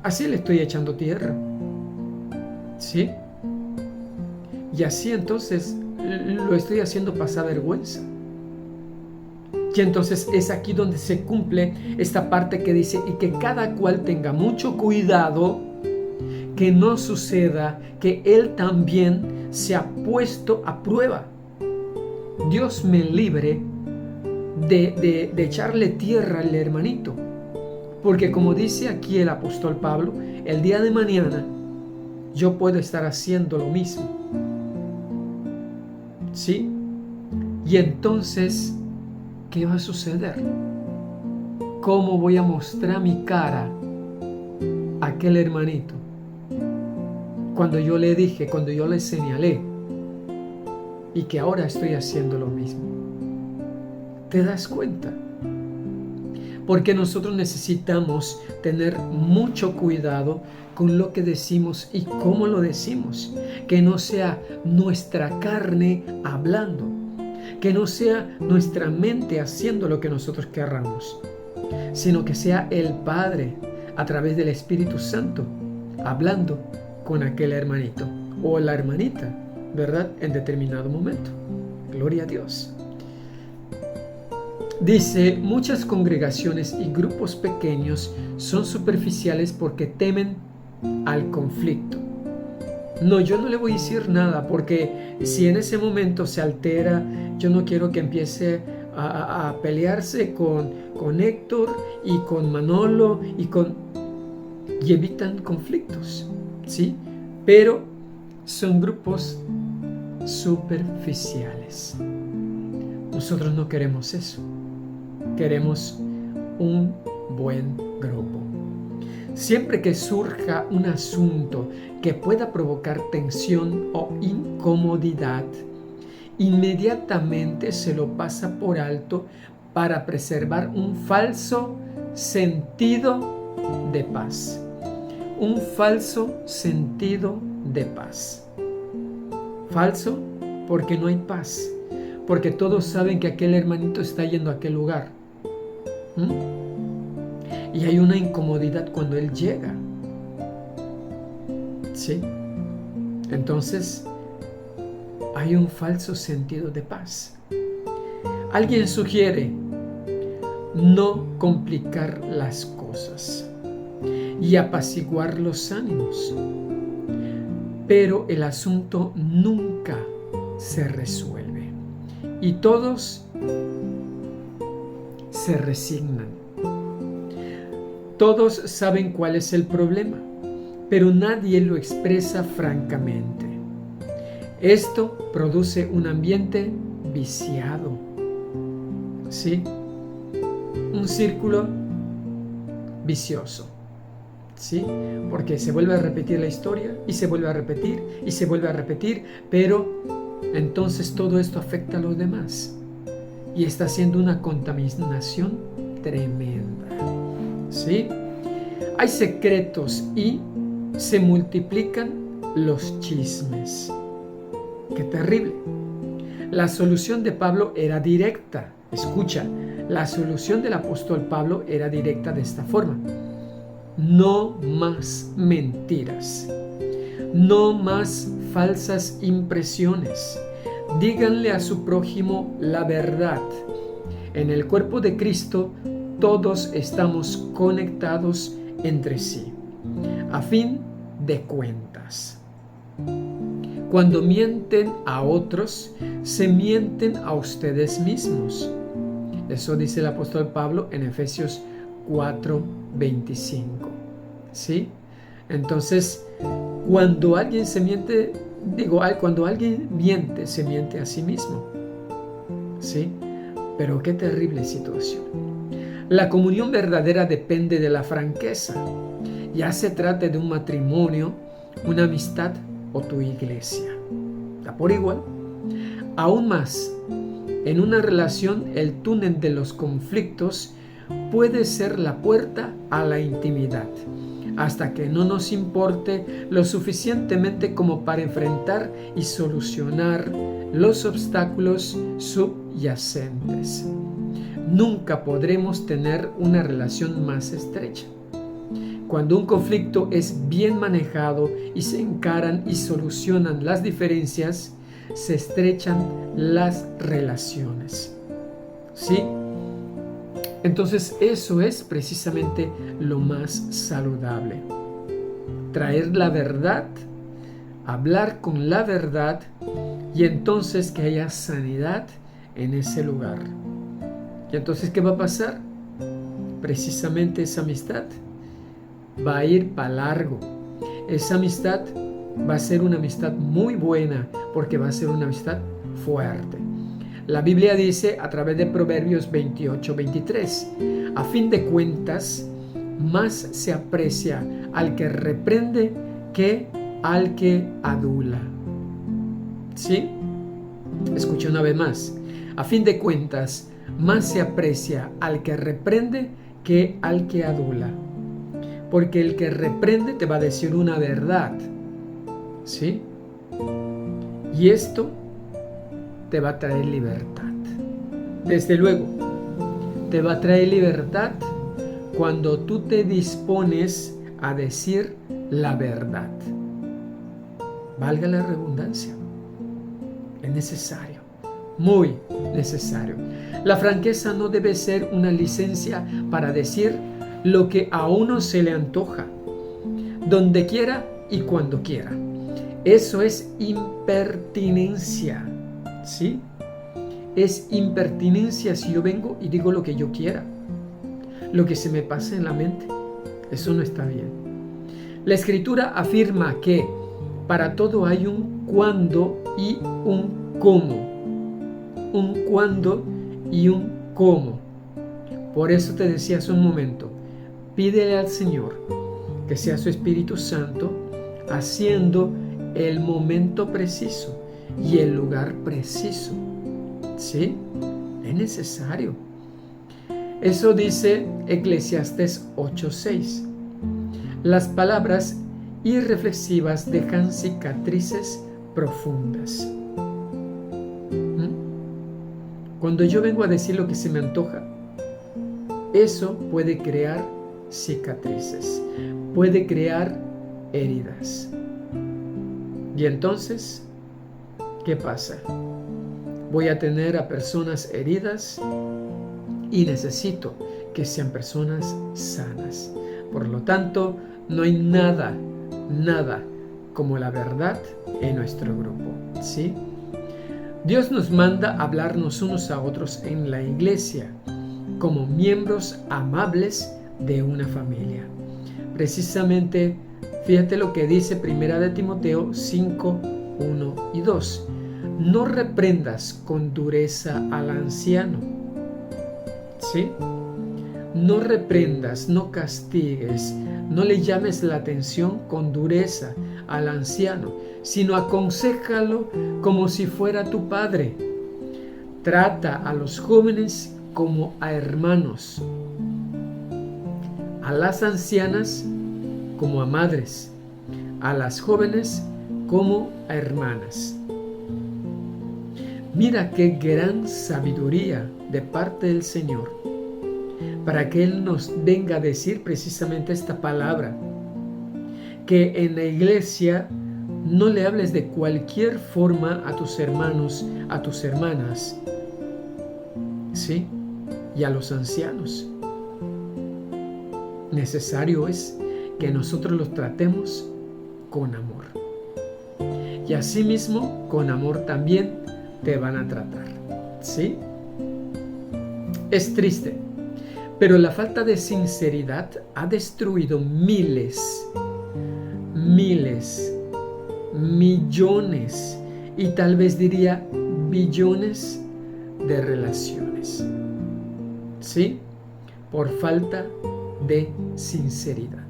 Así le estoy echando tierra. ¿Sí? Y así entonces lo estoy haciendo pasar vergüenza. Y entonces es aquí donde se cumple esta parte que dice, y que cada cual tenga mucho cuidado que no suceda que él también se ha puesto a prueba. Dios me libre de echarle tierra al hermanito. Porque como dice aquí el apóstol Pablo, el día de mañana yo puedo estar haciendo lo mismo. ¿Sí? Y entonces, ¿qué va a suceder? ¿Cómo voy a mostrar mi cara a aquel hermanito? Cuando yo le dije, cuando yo le señalé, y que ahora estoy haciendo lo mismo. ¿Te das cuenta? Porque nosotros necesitamos tener mucho cuidado con lo que decimos y cómo lo decimos. Que no sea nuestra carne hablando. Que no sea nuestra mente haciendo lo que nosotros querramos. Sino que sea el Padre, a través del Espíritu Santo, hablando con aquel hermanito o la hermanita, ¿verdad? En determinado momento. Gloria a Dios. Dice, muchas congregaciones y grupos pequeños son superficiales porque temen al conflicto. No, yo no le voy a decir nada, porque si en ese momento se altera, yo no quiero que empiece a pelearse con Héctor y con Manolo y evitan conflictos, ¿sí? Pero son grupos superficiales. Nosotros no queremos eso. Queremos un buen grupo. Siempre que surja un asunto que pueda provocar tensión o incomodidad, inmediatamente se lo pasa por alto para preservar un falso sentido de paz. Un falso sentido de paz. Falso porque no hay paz. Porque todos saben que aquel hermanito está yendo a aquel lugar. Y hay una incomodidad cuando él llega. ¿Sí? Entonces, hay un falso sentido de paz. Alguien sugiere no complicar las cosas y apaciguar los ánimos. Pero el asunto nunca se resuelve. Y todos se resignan. Todos saben cuál es el problema, pero nadie lo expresa francamente. Esto produce un ambiente viciado. ¿Sí? Un círculo vicioso. ¿Sí? Porque se vuelve a repetir la historia y se vuelve a repetir y se vuelve a repetir, pero entonces todo esto afecta a los demás y está haciendo una contaminación tremenda. ¿Sí? Hay secretos y se multiplican los chismes. ¡Qué terrible! La solución de Pablo era directa. Escucha, la solución del apóstol Pablo era directa de esta forma. No más mentiras. No más falsas impresiones. Díganle a su prójimo la verdad. En el cuerpo de Cristo todos estamos conectados entre sí. A fin de cuentas, cuando mienten a otros, se mienten a ustedes mismos. Eso dice el apóstol Pablo en Efesios 4:25. ¿Sí? Entonces, cuando alguien se miente, cuando alguien miente, se miente a sí mismo. ¿Sí? Pero qué terrible situación. La comunión verdadera depende de la franqueza. Ya se trate de un matrimonio, una amistad o tu iglesia. ¿Está por igual? Aún más, en una relación, el túnel de los conflictos puede ser la puerta a la intimidad. hasta que no nos importe lo suficientemente como para enfrentar y solucionar los obstáculos subyacentes. Nunca podremos tener una relación más estrecha. Cuando un conflicto es bien manejado y se encaran y solucionan las diferencias, se estrechan las relaciones. ¿Sí? Entonces eso es precisamente lo más saludable. Traer la verdad, hablar con la verdad y entonces que haya sanidad en ese lugar. Y entonces, ¿qué va a pasar? Precisamente esa amistad va a ir para largo. Esa amistad va a ser una amistad muy buena porque va a ser una amistad fuerte. La Biblia dice a través de Proverbios 28-23, a fin de cuentas, más se aprecia al que reprende que al que adula. ¿Sí? Escucha una vez más. A fin de cuentas, más se aprecia al que reprende que al que adula. Porque el que reprende te va a decir una verdad. ¿Sí? Y esto te va a traer libertad. Desde luego, te va a traer libertad cuando tú te dispones a decir la verdad. Valga la redundancia. Es necesario, muy necesario. La franqueza no debe ser una licencia para decir lo que a uno se le antoja, donde quiera y cuando quiera. Eso es impertinencia, ¿sí? Es impertinencia si yo vengo y digo lo que yo quiera, lo que se me pase en la mente. Eso no está bien. La Escritura afirma que para todo hay un cuándo y un cómo. Un cuándo y un cómo. Por eso te decía hace un momento, pídele al Señor que sea su Espíritu Santo haciendo el momento preciso y el lugar preciso. ¿Sí? Es necesario. Eso dice Eclesiastés 8:6. Las palabras irreflexivas dejan cicatrices profundas. Cuando yo vengo a decir lo que se me antoja, eso puede crear cicatrices, puede crear heridas. Y entonces, ¿qué pasa? Voy a tener a personas heridas y necesito que sean personas sanas. Por lo tanto, no hay nada como la verdad en nuestro grupo, ¿sí? Dios nos manda hablarnos unos a otros en la iglesia como miembros amables de una familia. Precisamente, fíjate lo que dice 1 de Timoteo 5, 1 y 2. No reprendas con dureza al anciano. ¿Sí? No reprendas, no castigues, no le llames la atención con dureza al anciano, sino aconséjalo como si fuera tu padre. Trata a los jóvenes como a hermanos, a las ancianas como a madres, a las jóvenes como a hermanas. Mira qué gran sabiduría de parte del Señor para que Él nos venga a decir precisamente esta palabra, que en la iglesia no le hables de cualquier forma a tus hermanos, a tus hermanas, ¿sí? Y a los ancianos. Necesario es que nosotros los tratemos con amor. Y asimismo, con amor también te van a tratar, ¿sí? Es triste, pero la falta de sinceridad ha destruido miles, millones y tal vez diría billones de relaciones, ¿sí? Por falta de sinceridad.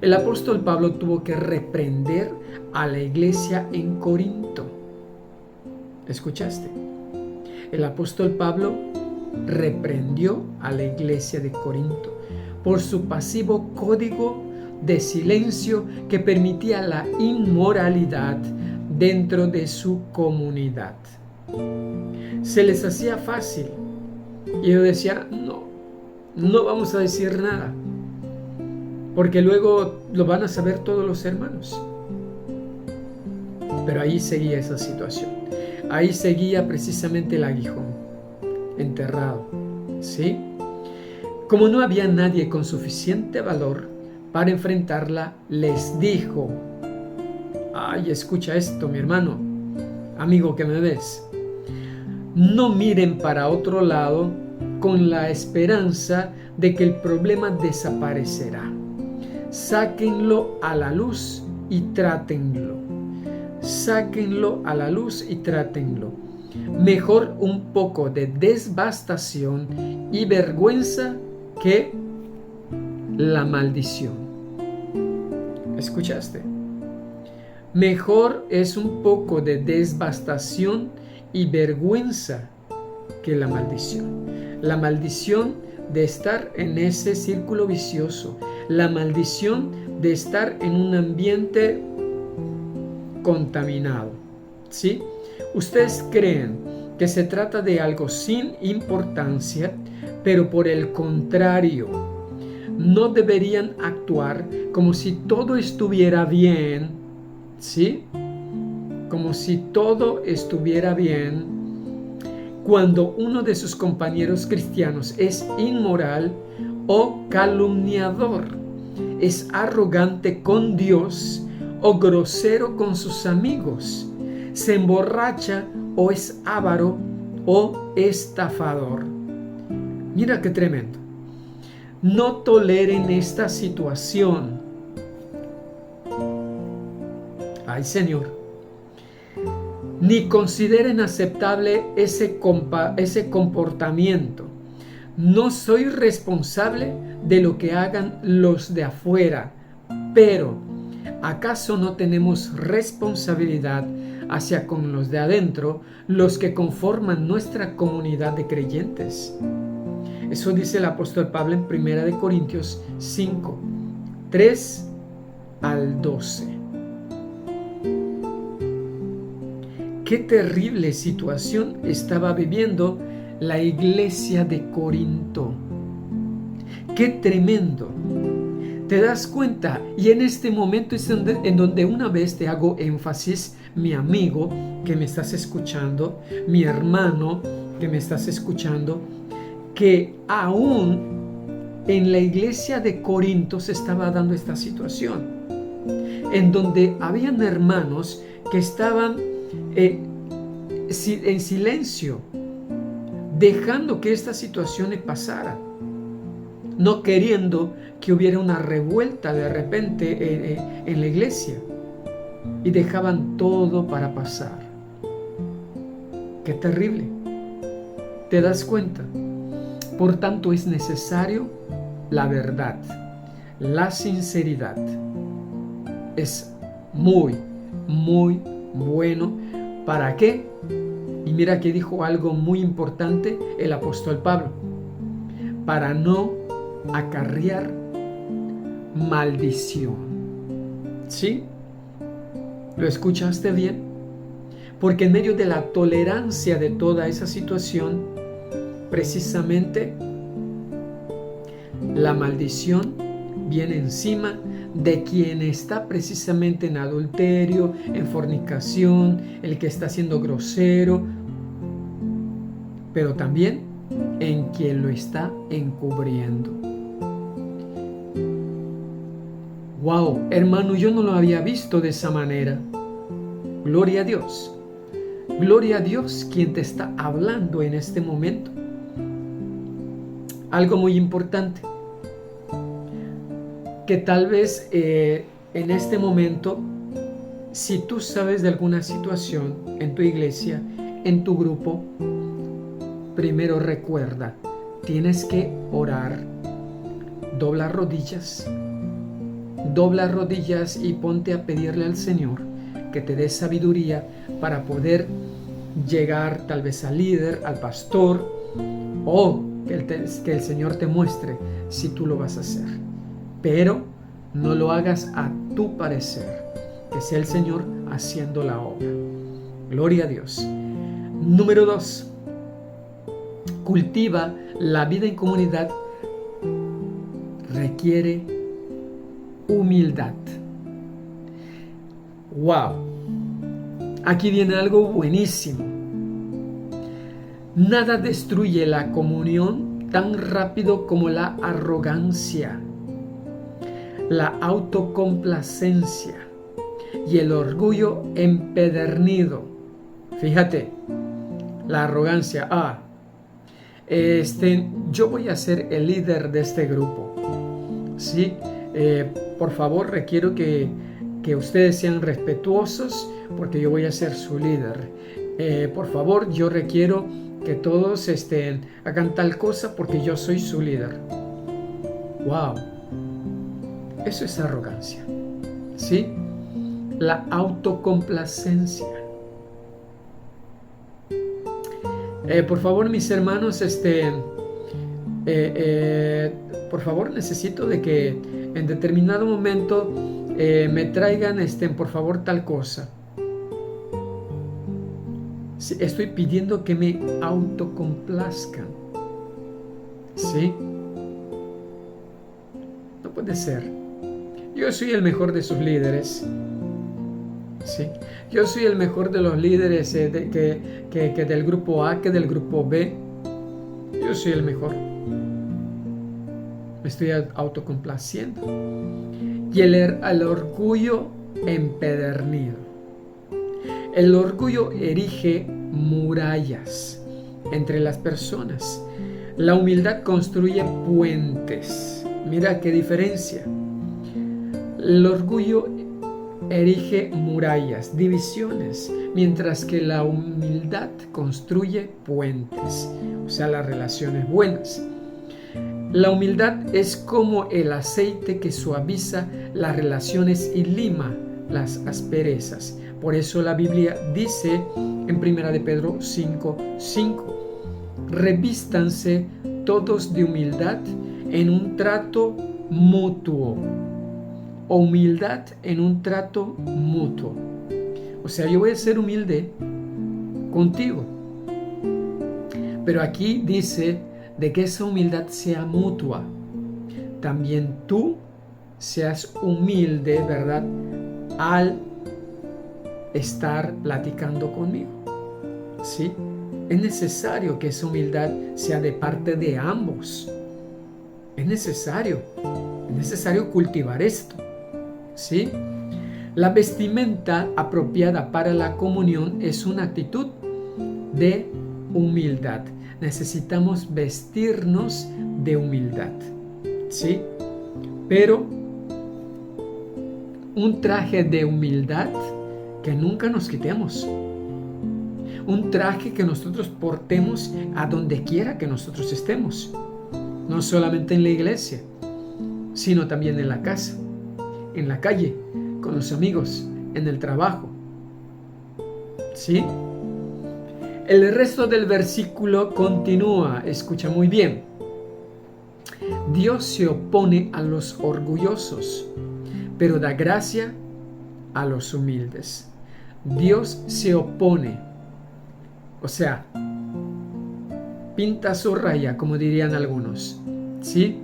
El apóstol Pablo tuvo que reprender a la iglesia en Corinto. ¿Escuchaste? El apóstol Pablo reprendió a la iglesia de Corinto por su pasivo código de silencio que permitía la inmoralidad dentro de su comunidad. Se les hacía fácil y ellos decían, no vamos a decir nada, porque luego lo van a saber todos los hermanos. Pero ahí seguía esa situación. Ahí seguía precisamente el aguijón, enterrado, ¿sí? Como no había nadie con suficiente valor para enfrentarla, les dijo, ay, escucha esto, mi hermano, amigo que me ves, no miren para otro lado con la esperanza de que el problema desaparecerá. Sáquenlo a la luz y trátenlo. Sáquenlo a la luz y trátenlo. Mejor un poco de devastación y vergüenza que la maldición. ¿Escuchaste? Mejor es un poco de devastación y vergüenza que la maldición. La maldición de estar en ese círculo vicioso. La maldición de estar en un ambiente contaminado, ¿sí? Ustedes creen que se trata de algo sin importancia, pero por el contrario, no deberían actuar como si todo estuviera bien, ¿sí? Como si todo estuviera bien cuando uno de sus compañeros cristianos es inmoral o calumniador, es arrogante con Dios o grosero con sus amigos, se emborracha o es avaro o estafador. Mira qué tremendo. No toleren esta situación. Ay, Señor. Ni consideren aceptable ese comportamiento. No soy responsable de lo que hagan los de afuera, pero ¿acaso no tenemos responsabilidad hacia con los de adentro, los que conforman nuestra comunidad de creyentes? Eso dice el apóstol Pablo en 1 Corintios 5, 3 al 12. Qué terrible situación estaba viviendo la iglesia de Corinto. Qué tremendo. ¿Te das cuenta? Y en este momento es en donde una vez te hago énfasis, mi amigo que me estás escuchando, mi hermano que me estás escuchando, que aún en la iglesia de Corinto se estaba dando esta situación, en donde habían hermanos que estaban en silencio, dejando que esta situación pasara, no queriendo que hubiera una revuelta de repente en la iglesia, y dejaban todo para pasar. Qué terrible. ¿Te das cuenta? Por tanto, es necesario la verdad, la sinceridad. Es muy, muy bueno. ¿Para qué? Y mira que dijo algo muy importante el apóstol Pablo. Para no acarrear maldición. ¿Sí? ¿Lo escuchaste bien? Porque en medio de la tolerancia de toda esa situación, precisamente la maldición viene encima de quien está precisamente en adulterio, en fornicación, el que está siendo grosero, pero también en quien lo está encubriendo. Wow, hermano, yo no lo había visto de esa manera. Gloria a Dios. Gloria a Dios quien te está hablando en este momento. Algo muy importante, que tal vez en este momento, si tú sabes de alguna situación en tu iglesia, en tu grupo, primero recuerda, tienes que orar, dobla rodillas y ponte a pedirle al Señor que te dé sabiduría para poder llegar tal vez al líder, al pastor, o que el Señor te muestre si tú lo vas a hacer. Pero No lo hagas a tu parecer, que sea el Señor haciendo la obra. Gloria a Dios. Número 2. Cultiva la vida en comunidad. Requiere humildad. ¡Wow! Aquí viene algo buenísimo. Nada destruye la comunión tan rápido como la arrogancia, la autocomplacencia y el orgullo empedernido. Fíjate, la arrogancia. Yo voy a ser el líder de este grupo. ¿Sí? Por favor, requiero que ustedes sean respetuosos porque yo voy a ser su líder. Por favor, yo requiero que todos hagan tal cosa porque yo soy su líder. ¡Wow! Eso es arrogancia. ¿Sí? La autocomplacencia. Por favor, mis hermanos, por favor, necesito de que en determinado momento me traigan, por favor, tal cosa. Sí, estoy pidiendo que me autocomplazcan. ¿Sí? No puede ser. Yo soy el mejor de sus líderes. ¿Sí? Yo soy el mejor de los líderes que del grupo A, que del grupo B. Yo soy el mejor. Me estoy autocomplaciendo. Y el orgullo empedernido. El orgullo erige murallas entre las personas. La humildad construye puentes. Mira qué diferencia. El orgullo erige murallas, divisiones, mientras que la humildad construye puentes, o sea, las relaciones buenas. La humildad es como el aceite que suaviza las relaciones y lima las asperezas. Por eso la Biblia dice en 1 de Pedro 5:5, revístanse todos de humildad en un trato mutuo. Humildad en un trato mutuo. O sea, yo voy a ser humilde contigo. Pero aquí dice de que esa humildad sea mutua. También tú seas humilde, ¿verdad? Al estar platicando conmigo. ¿Sí? Es necesario que esa humildad sea de parte de ambos. Es necesario cultivar esto. ¿Sí? La vestimenta apropiada para la comunión es una actitud de humildad. Necesitamos vestirnos de humildad. ¿Sí? Pero un traje de humildad que nunca nos quitemos. Un traje que nosotros portemos a donde quiera que nosotros estemos. No solamente en la iglesia, sino también en la casa, en la calle, con los amigos, en el trabajo. ¿Sí? El resto del versículo continúa, escucha muy bien. Dios se opone a los orgullosos, pero da gracia a los humildes. Dios se opone, o sea, pinta su raya, como dirían algunos. ¿Sí?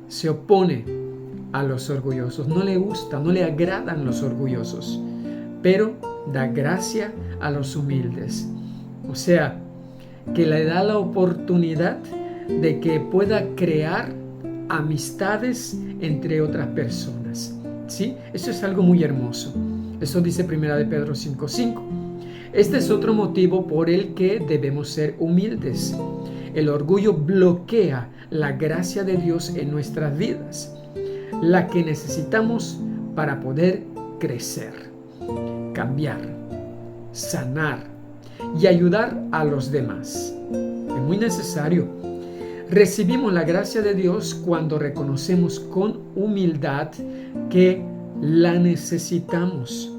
Se opone a los orgullosos. No le gusta, no le agradan los orgullosos, pero da gracia a los humildes. O sea, que le da la oportunidad de que pueda crear amistades entre otras personas. ¿Sí? Eso es algo muy hermoso. Eso dice 1 de Pedro 5:5. Este es otro motivo por el que debemos ser humildes. El orgullo bloquea la gracia de Dios en nuestras vidas, la que necesitamos para poder crecer, cambiar, sanar y ayudar a los demás. Es muy necesario. Recibimos la gracia de Dios cuando reconocemos con humildad que la necesitamos.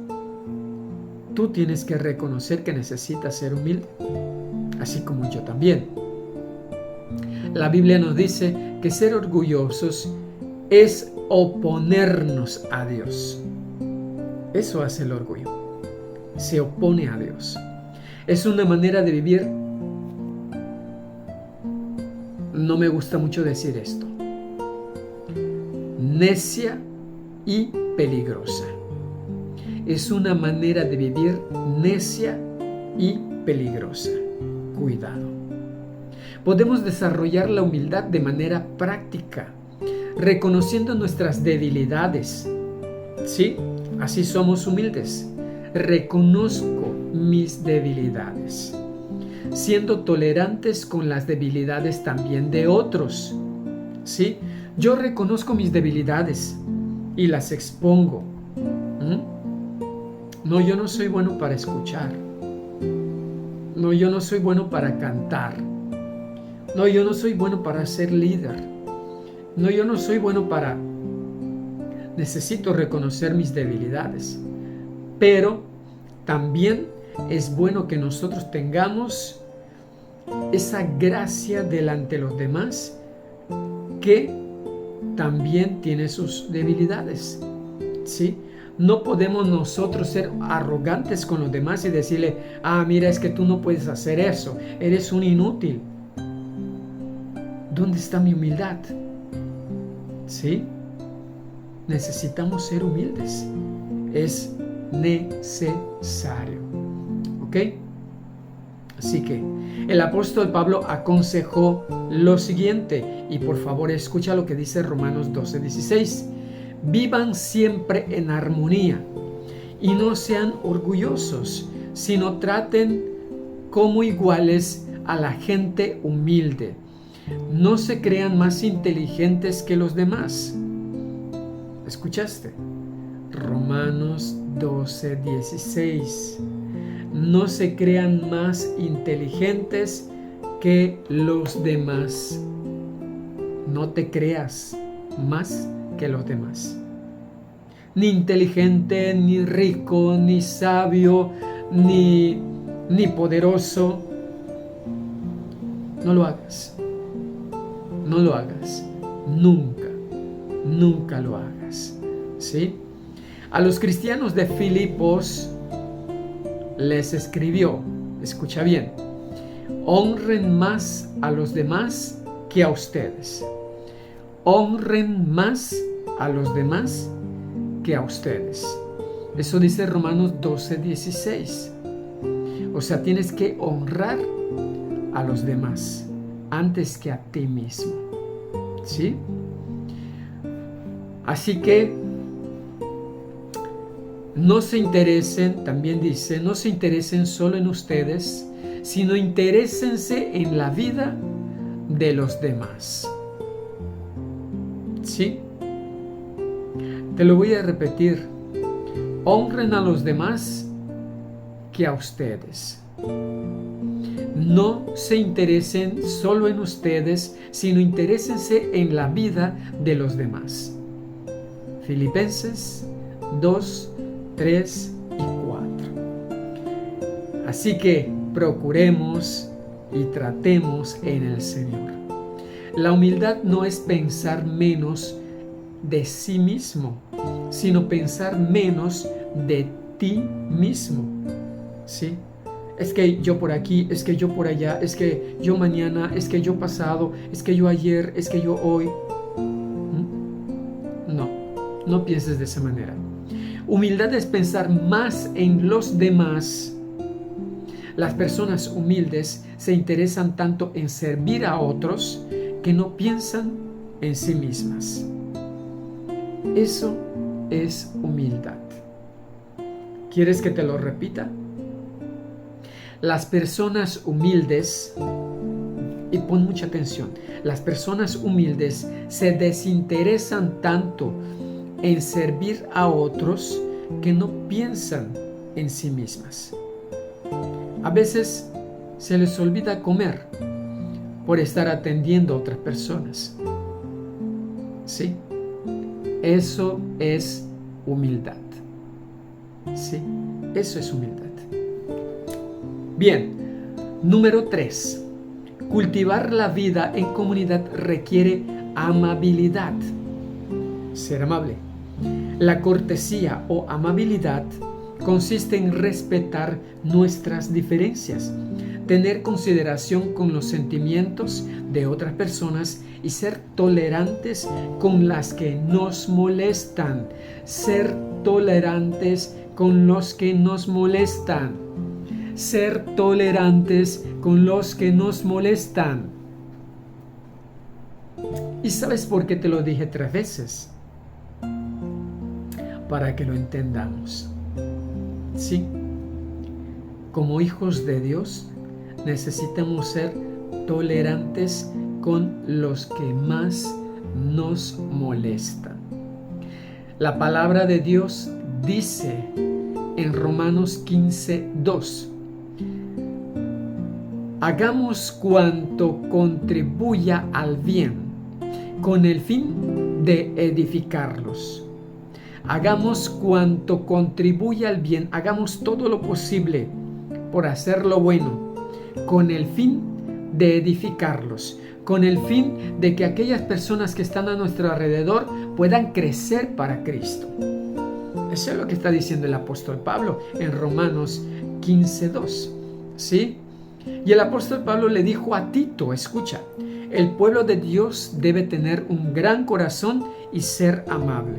Tú tienes que reconocer que necesitas ser humilde, así como yo también. La Biblia nos dice que ser orgullosos es oponernos a Dios. Eso hace el orgullo. Se opone a Dios. Es una manera de vivir. No me gusta mucho decir esto. Necia y peligrosa. Es una manera de vivir necia y peligrosa. Cuidado. Podemos desarrollar la humildad de manera práctica, reconociendo nuestras debilidades. Sí, así somos humildes. Reconozco mis debilidades, siendo tolerantes con las debilidades también de otros. ¿Sí? Yo reconozco mis debilidades y las expongo. No, yo no soy bueno para escuchar. No, yo no soy bueno para cantar. No, yo no soy bueno para ser líder. No, yo no soy bueno para... Necesito reconocer mis debilidades. Pero también es bueno que nosotros tengamos esa gracia delante de los demás que también tiene sus debilidades. ¿Sí? No podemos nosotros ser arrogantes con los demás y decirle, mira, es que tú no puedes hacer eso, eres un inútil. ¿Dónde está mi humildad? ¿Sí? Necesitamos ser humildes. Es necesario. ¿Ok? Así que el apóstol Pablo aconsejó lo siguiente, y por favor escucha lo que dice Romanos 12:16. Vivan siempre en armonía y no sean orgullosos, sino traten como iguales a la gente humilde. No se crean más inteligentes que los demás. ¿Escuchaste? Romanos 12:16. No se crean más inteligentes que los demás. No te creas más que los demás. Ni inteligente, ni rico, ni sabio, ni poderoso. No lo hagas. No lo hagas. Nunca. Nunca lo hagas. ¿Sí? A los cristianos de Filipos les escribió, escucha bien, honren más a los demás que a ustedes. Honren más a los demás que a ustedes. Eso dice Romanos 12:16. O sea, tienes que honrar a los demás antes que a ti mismo. ¿Sí? Así que no se interesen, también dice, no se interesen solo en ustedes, sino interésense en la vida de los demás. ¿Sí? Te lo voy a repetir. Honren a los demás que a ustedes. No se interesen solo en ustedes, sino interésense en la vida de los demás. Filipenses 2, 3 y 4. Así que procuremos y tratemos en el Señor. La humildad no es pensar menos de sí mismo, sino pensar menos de ti mismo. ¿Sí? Es que yo por aquí, es que yo por allá, es que yo mañana, es que yo pasado, es que yo ayer, es que yo hoy. No pienses de esa manera. Humildad es pensar más en los demás. Las personas humildes se interesan tanto en servir a otros que no piensan en sí mismas. Eso es humildad. ¿Quieres que te lo repita? Las personas humildes, y pon mucha atención, las personas humildes se desinteresan tanto en servir a otros que no piensan en sí mismas. A veces se les olvida comer por estar atendiendo a otras personas. ¿Sí? Eso es humildad. ¿Sí? Eso es humildad. Bien, número 3. Cultivar la vida en comunidad requiere amabilidad. ser amable. La cortesía o amabilidad consiste en respetar nuestras diferencias, tener consideración con los sentimientos de otras personas y ser tolerantes con las que nos molestan. Ser tolerantes con los que nos molestan. Ser tolerantes con los que nos molestan. ¿Y sabes por qué te lo dije 3 veces? Para que lo entendamos. Sí, como hijos de Dios necesitamos ser tolerantes con los que más nos molestan. La palabra de Dios dice en Romanos 15:2: hagamos cuanto contribuya al bien, con el fin de edificarlos. Hagamos cuanto contribuya al bien, hagamos todo lo posible por hacer lo bueno, con el fin de edificarlos, con el fin de que aquellas personas que están a nuestro alrededor puedan crecer para Cristo. Eso es lo que está diciendo el apóstol Pablo en Romanos 15:2. ¿Sí? Y el apóstol Pablo le dijo a Tito, escucha, el pueblo de Dios debe tener un gran corazón y ser amable.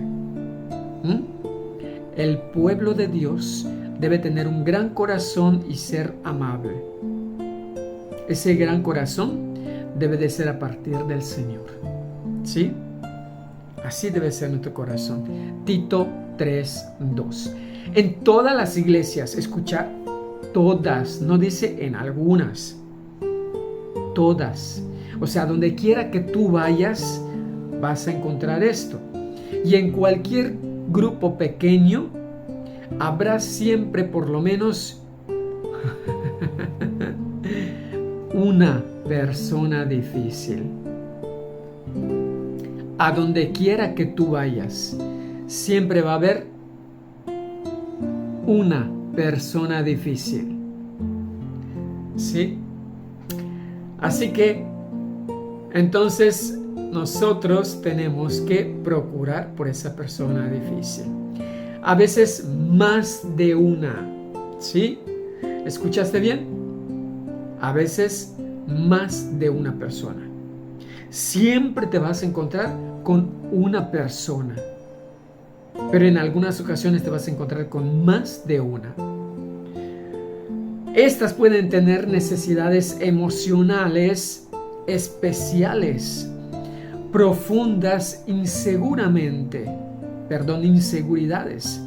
El pueblo de Dios debe tener un gran corazón y ser amable. Ese gran corazón debe de ser a partir del Señor. ¿Sí? Así debe ser nuestro corazón. Tito 3:2. En todas las iglesias, escucha, todas, no dice en algunas, todas. O sea, donde quiera que tú vayas, vas a encontrar esto. Y en cualquier grupo pequeño, habrá siempre por lo menos una persona difícil. A donde quiera que tú vayas, siempre va a haber una persona difícil. ¿Sí? Así que, entonces, nosotros tenemos que procurar por esa persona difícil. A veces más de una. ¿Sí? ¿Escuchaste bien? A veces más de una persona. Siempre te vas a encontrar con una persona, pero en algunas ocasiones te vas a encontrar con más de una. Estas pueden tener necesidades emocionales especiales, profundas inseguridades,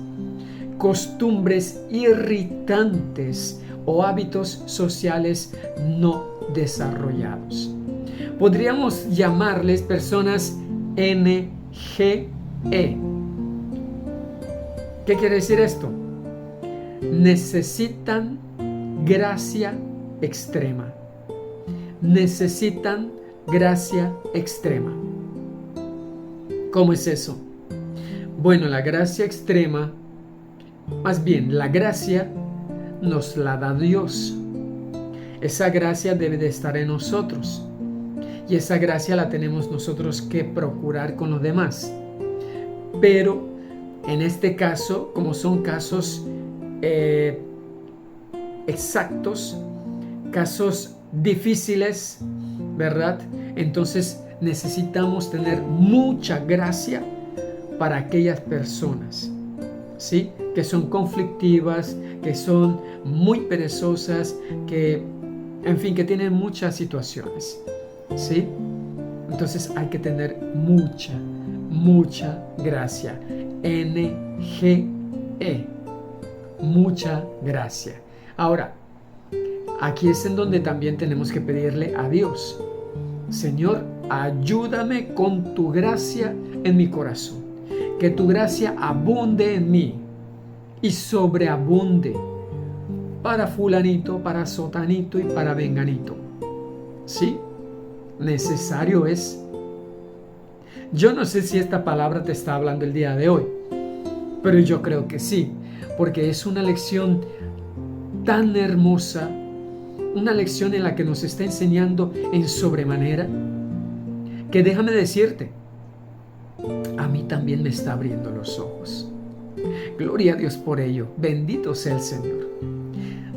costumbres irritantes o hábitos sociales no desarrollados. Podríamos llamarles personas NGE. ¿Qué quiere decir esto? Necesitan gracia extrema. Necesitan gracia extrema. ¿Cómo es eso? Bueno, la gracia extrema, más bien la gracia nos la da Dios. Esa gracia debe de estar en nosotros. Y esa gracia la tenemos nosotros que procurar con los demás. Pero en este caso, como son casos exactos, casos difíciles, ¿verdad? Entonces necesitamos tener mucha gracia para aquellas personas, ¿sí? Que son conflictivas, que son muy perezosas, que, en fin, que tienen muchas situaciones, ¿sí? Entonces hay que tener mucha gracia. NGE. Mucha gracia. Ahora, aquí es en donde también tenemos que pedirle a Dios: Señor, ayúdame con tu gracia en mi corazón. Que tu gracia abunde en mí y sobreabunde para fulanito, para sotanito y para venganito. ¿Sí? Necesario es. Yo no sé si esta palabra te está hablando el día de hoy, pero yo creo que sí, porque es una lección tan hermosa, una lección en la que nos está enseñando en sobremanera, que déjame decirte, a mí también me está abriendo los ojos. Gloria a Dios por ello. Bendito sea el Señor.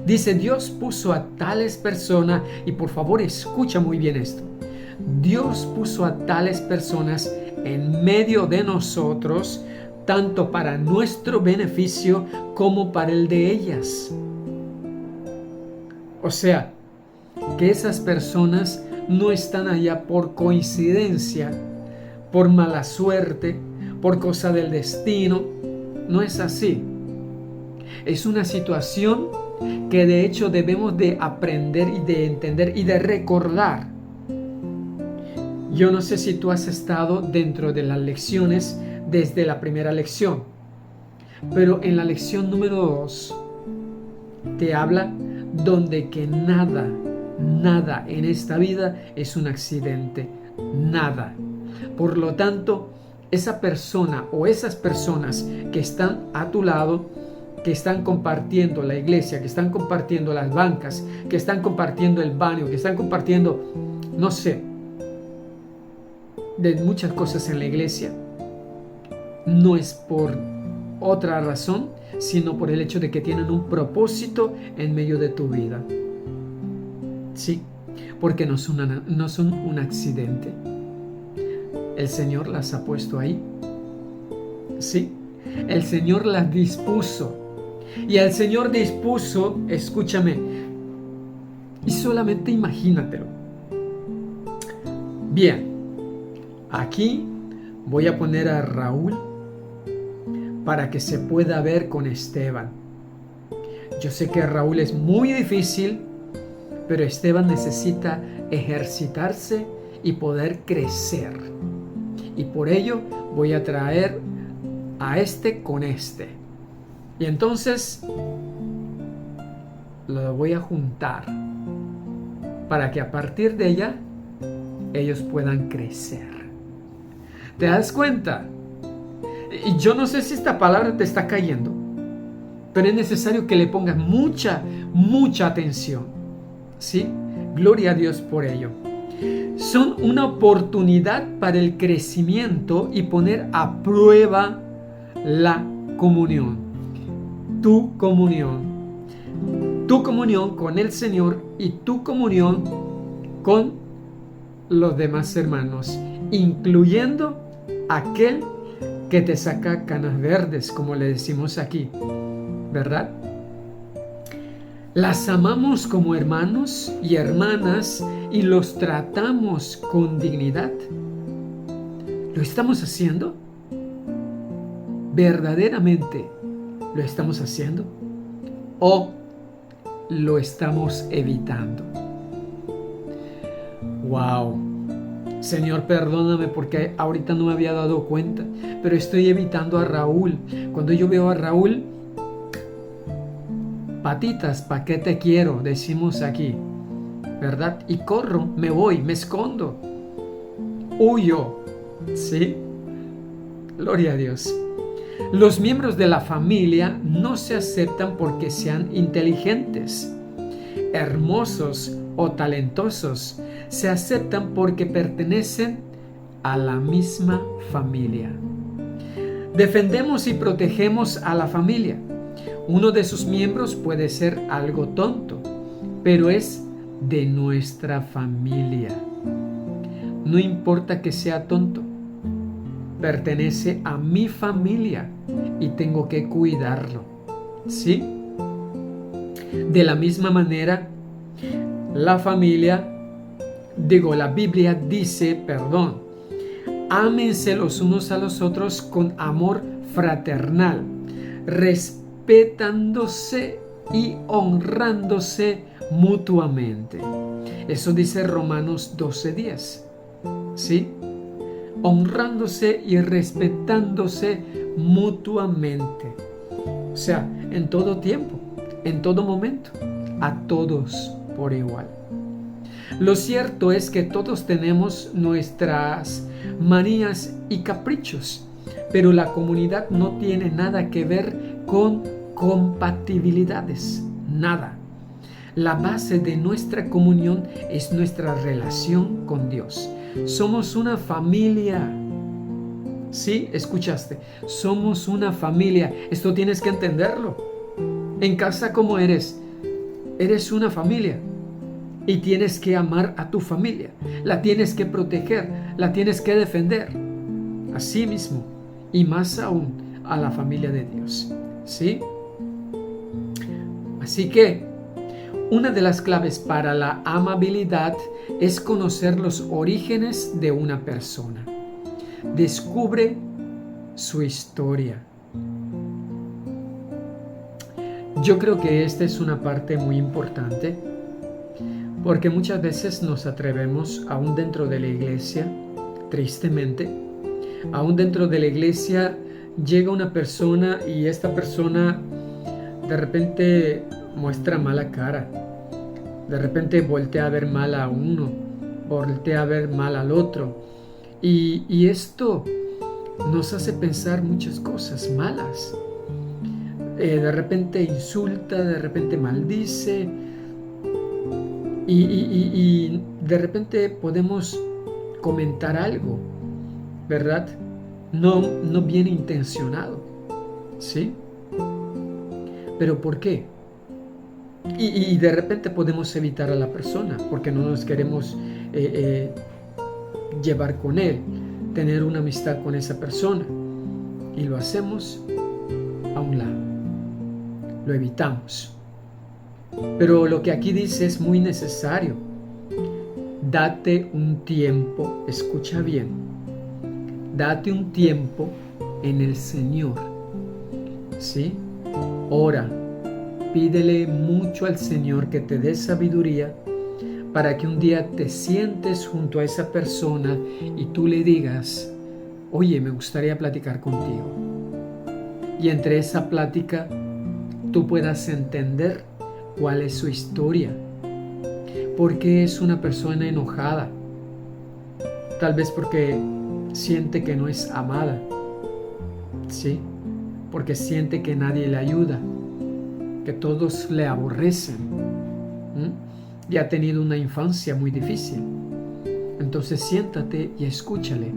Dice, Dios puso a tales personas, y por favor escucha muy bien esto. Dios puso a tales personas en medio de nosotros, tanto para nuestro beneficio como para el de ellas. O sea, que esas personas no están allá por coincidencia, por mala suerte, por cosa del destino. No es así. Es una situación que de hecho debemos de aprender y de entender y de recordar. Yo no sé si tú has estado dentro de las lecciones desde la primera lección, pero en la lección número 2 te habla donde que nada en esta vida es un accidente, nada. Por lo tanto, esa persona o esas personas que están a tu lado, que están compartiendo la iglesia, que están compartiendo las bancas, que están compartiendo el baño, que están compartiendo, no sé, de muchas cosas en la iglesia, no es por otra razón, sino por el hecho de que tienen un propósito en medio de tu vida. Sí, porque no son un accidente. El Señor las ha puesto ahí. Sí, el Señor las dispuso. Y el Señor dispuso, escúchame, y solamente imagínatelo. Bien, aquí voy a poner a Raúl para que se pueda ver con Esteban. Yo sé que Raúl es muy difícil, pero Esteban necesita ejercitarse y poder crecer. Y por ello voy a traer a este con este. Y entonces lo voy a juntar para que a partir de ella ellos puedan crecer. ¿Te das cuenta? Y yo no sé si esta palabra te está cayendo, pero es necesario que le pongas mucha atención. ¿Sí? Gloria a Dios por ello. Son una oportunidad para el crecimiento y poner a prueba la comunión. Tu comunión con el Señor y tu comunión con los demás hermanos, incluyendo aquel que te saca canas verdes, como le decimos aquí, ¿verdad? Las amamos como hermanos y hermanas y los tratamos con dignidad. ¿Lo estamos haciendo? ¿Verdaderamente lo estamos haciendo? ¿O lo estamos evitando? ¡Wow! Señor, perdóname porque ahorita no me había dado cuenta, pero estoy evitando a Raúl. Cuando yo veo a Raúl, patitas, ¿pa' qué te quiero? Decimos aquí, ¿verdad? Y corro, me voy, me escondo, huyo, ¿sí? Gloria a Dios. Los miembros de la familia no se aceptan porque sean inteligentes, hermosos o talentosos. Se aceptan porque pertenecen a la misma familia. Defendemos y protegemos a la familia. Uno de sus miembros puede ser algo tonto, pero es de nuestra familia. No importa que sea tonto, pertenece a mi familia y tengo que cuidarlo, ¿sí? De la misma manera, la Biblia dice, ámense los unos a los otros con amor fraternal, respetándose y honrándose mutuamente. Eso dice Romanos 12:10, ¿sí? Honrándose y respetándose mutuamente. O sea, en todo tiempo, en todo momento, a todos por igual. Lo cierto es que todos tenemos nuestras manías y caprichos, pero la comunidad no tiene nada que ver con compatibilidades, nada. La base de nuestra comunión es nuestra relación con Dios. Somos una familia. Sí, escuchaste. Somos una familia. Esto tienes que entenderlo. En casa como eres una familia. Y tienes que amar a tu familia. La tienes que proteger. La tienes que defender. Así mismo. Y más aún a la familia de Dios. ¿Sí? Así que una de las claves para la amabilidad es conocer los orígenes de una persona. Descubre su historia. Yo creo que esta es una parte muy importante porque muchas veces nos atrevemos, aún dentro de la iglesia, tristemente, aún dentro de la iglesia llega una persona y esta persona de repente muestra mala cara, de repente voltea a ver mal a uno, voltea a ver mal al otro, y esto nos hace pensar muchas cosas malas. De repente insulta, de repente maldice, y de repente podemos comentar algo, ¿verdad? No bien intencionado, ¿sí? ¿Pero por qué? Y de repente podemos evitar a la persona porque no nos queremos llevar con él, tener una amistad con esa persona. Y lo hacemos a un lado, lo evitamos. Pero lo que aquí dice es muy necesario. Date un tiempo, escucha bien, date un tiempo en el Señor, ¿sí? Ora, pídele mucho al Señor que te dé sabiduría para que un día te sientes junto a esa persona y tú le digas, oye, me gustaría platicar contigo. Y entre esa plática tú puedas entender cuál es su historia, por qué es una persona enojada, tal vez porque siente que no es amada, ¿sí? Porque siente que nadie le ayuda, que todos le aborrecen, y ha tenido una infancia muy difícil. Entonces siéntate y escúchale,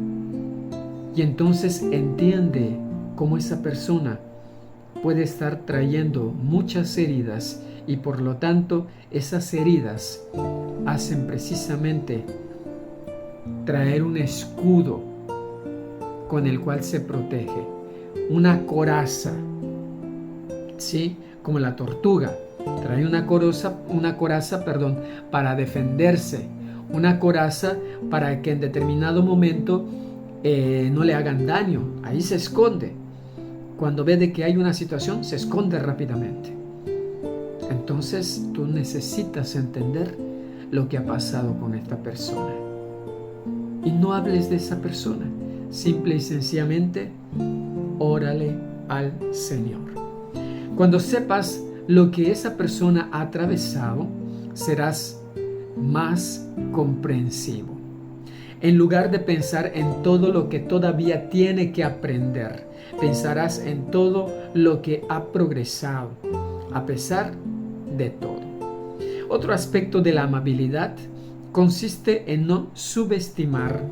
y entonces entiende cómo esa persona puede estar trayendo muchas heridas y por lo tanto esas heridas hacen precisamente traer un escudo con el cual se protege, una coraza, ¿sí? Como la tortuga trae una coraza, para defenderse, una coraza para que en determinado momento no le hagan daño. Ahí se esconde. Cuando ve de que hay una situación, se esconde rápidamente. Entonces tú necesitas entender lo que ha pasado con esta persona. Y no hables de esa persona. Simple y sencillamente, órale al Señor. Cuando sepas lo que esa persona ha atravesado, serás más comprensivo. En lugar de pensar en todo lo que todavía tiene que aprender, pensarás en todo lo que ha progresado, a pesar de todo. Otro aspecto de la amabilidad consiste en no subestimar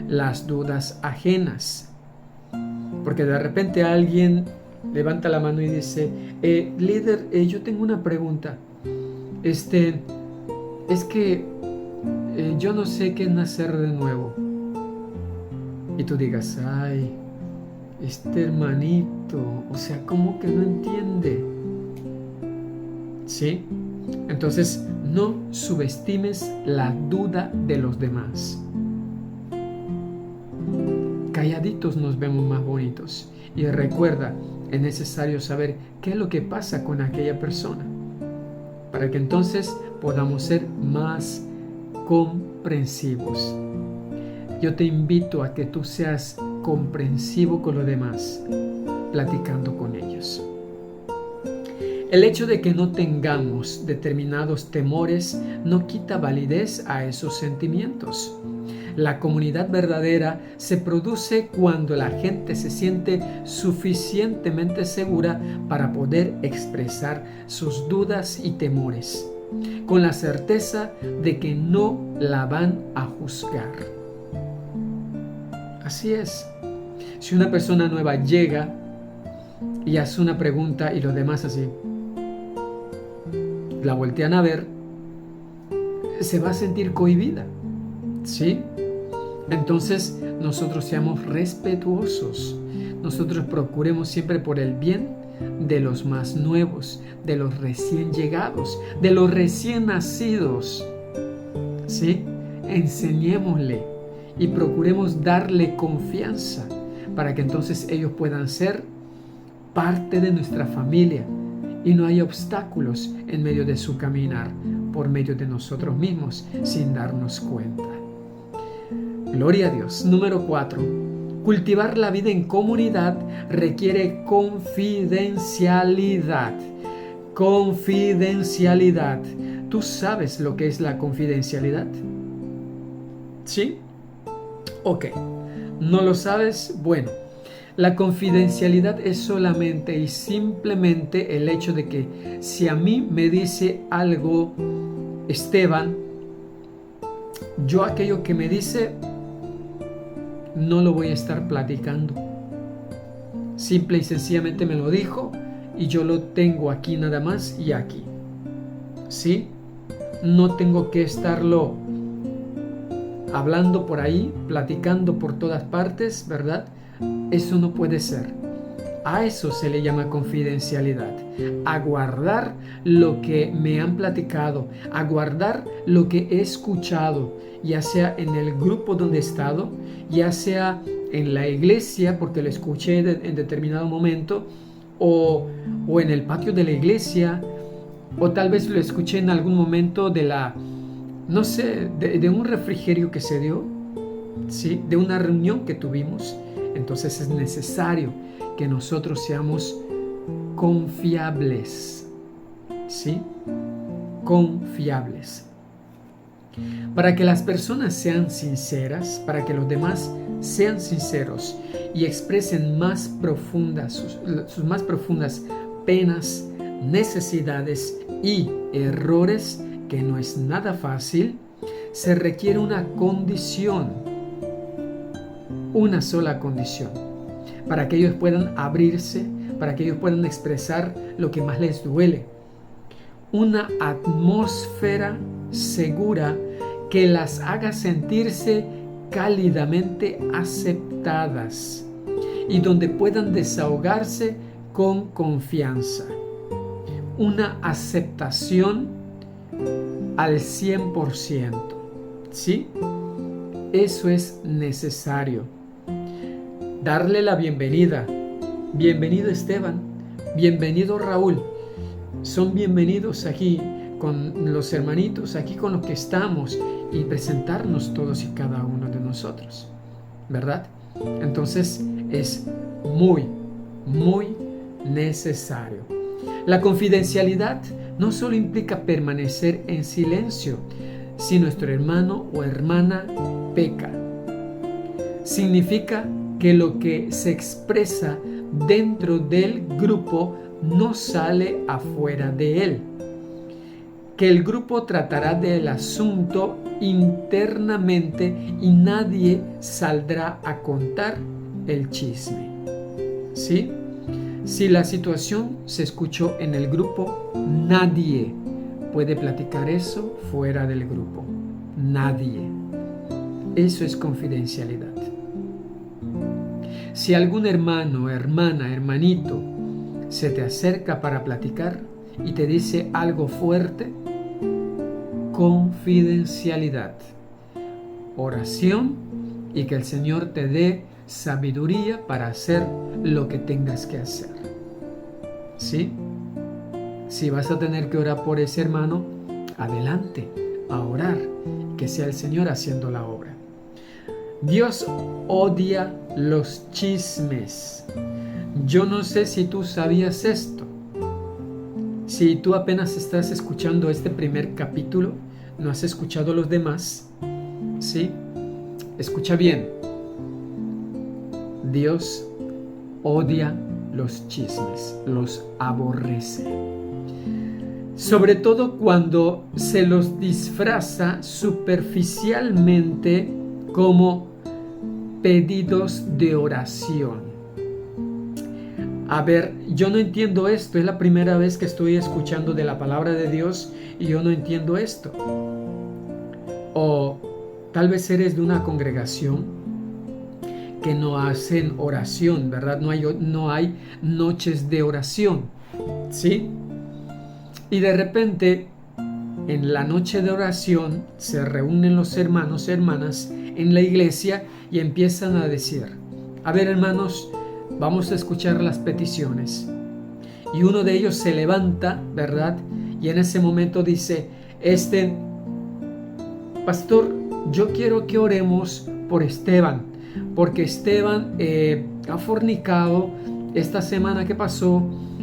las dudas ajenas. Porque de repente alguien levanta la mano y dice, líder, yo tengo una pregunta. Es que yo no sé qué es nacer de nuevo. Y tú digas, ay, este hermanito, o sea, ¿cómo que no entiende? ¿Sí? Entonces, no subestimes la duda de los demás. Calladitos nos vemos más bonitos. Y recuerda, es necesario saber qué es lo que pasa con aquella persona, para que entonces podamos ser más comprensivos. Yo te invito a que tú seas comprensivo con los demás, platicando con ellos. El hecho de que no tengamos determinados temores no quita validez a esos sentimientos. La comunidad verdadera se produce cuando la gente se siente suficientemente segura para poder expresar sus dudas y temores, con la certeza de que no la van a juzgar. Así es. Si una persona nueva llega y hace una pregunta y los demás así la voltean a ver, se va a sentir cohibida, ¿sí? Entonces nosotros seamos respetuosos, nosotros procuremos siempre por el bien de los más nuevos, de los recién llegados, de los recién nacidos, ¿sí? Enseñémosle y procuremos darle confianza para que entonces ellos puedan ser parte de nuestra familia y no haya obstáculos en medio de su caminar por medio de nosotros mismos sin darnos cuenta. Gloria a Dios. Número 4. Cultivar la vida en comunidad requiere confidencialidad. Confidencialidad. ¿Tú sabes lo que es la confidencialidad? ¿Sí? Ok. ¿No lo sabes? Bueno, la confidencialidad es solamente y simplemente el hecho de que si a mí me dice algo Esteban, yo aquello que me dice no lo voy a estar platicando. Simple y sencillamente me lo dijo y yo lo tengo aquí nada más y aquí. ¿Sí? No tengo que estarlo hablando por ahí, platicando por todas partes, ¿verdad? Eso no puede ser. A eso se le llama confidencialidad. A guardar lo que me han platicado, a guardar lo que he escuchado, ya sea en el grupo donde he estado, ya sea en la iglesia, porque lo escuché en determinado momento, o en el patio de la iglesia, o tal vez lo escuché en algún momento de no sé, de un refrigerio que se dio, ¿sí? De una reunión que tuvimos. Entonces es necesario que nosotros seamos confiables, ¿sí? Confiables. Para que las personas sean sinceras, para que los demás sean sinceros y expresen más profundas, sus más profundas penas, necesidades y errores, que no es nada fácil, se requiere una condición, una sola condición, para que ellos puedan abrirse, para que ellos puedan expresar lo que más les duele. Una atmósfera segura que las haga sentirse cálidamente aceptadas y donde puedan desahogarse con confianza. Una aceptación al 100%, ¿sí? Eso es necesario. Darle la bienvenida. Bienvenido Esteban, bienvenido Raúl. Son bienvenidos aquí con los hermanitos, aquí con los que estamos, y presentarnos todos y cada uno de nosotros, ¿verdad? Entonces es muy, muy necesario. La confidencialidad no solo implica permanecer en silencio si nuestro hermano o hermana peca. Significa que lo que se expresa dentro del grupo no sale afuera de él. Que el grupo tratará del asunto internamente y nadie saldrá a contar el chisme. ¿Sí? Si la situación se escuchó en el grupo, nadie puede platicar eso fuera del grupo. Nadie. Eso es confidencialidad. Si algún hermano, hermana, hermanito se te acerca para platicar y te dice algo fuerte, confidencialidad, oración y que el Señor te dé sabiduría para hacer lo que tengas que hacer. ¿Sí? Si vas a tener que orar por ese hermano, adelante a orar, que sea el Señor haciendo la obra. Dios odia los chismes. Yo no sé si tú sabías esto. Si tú apenas estás escuchando este primer capítulo, no has escuchado los demás, ¿sí? Escucha bien. Dios odia los chismes, los aborrece. Sobre todo cuando se los disfraza superficialmente como pedidos de oración. A ver, yo no entiendo esto, es la primera vez que estoy escuchando de la palabra de Dios y yo no entiendo esto. O tal vez eres de una congregación que no hacen oración, ¿verdad? No hay noches de oración, ¿sí? Y de repente, en la noche de oración, se reúnen los hermanos y hermanas en la iglesia y empiezan a decir, a ver hermanos, vamos a escuchar las peticiones. Y uno de ellos se levanta, ¿verdad? Y en ese momento dice, pastor, yo quiero que oremos por Esteban, porque Esteban ha fornicado esta semana que pasó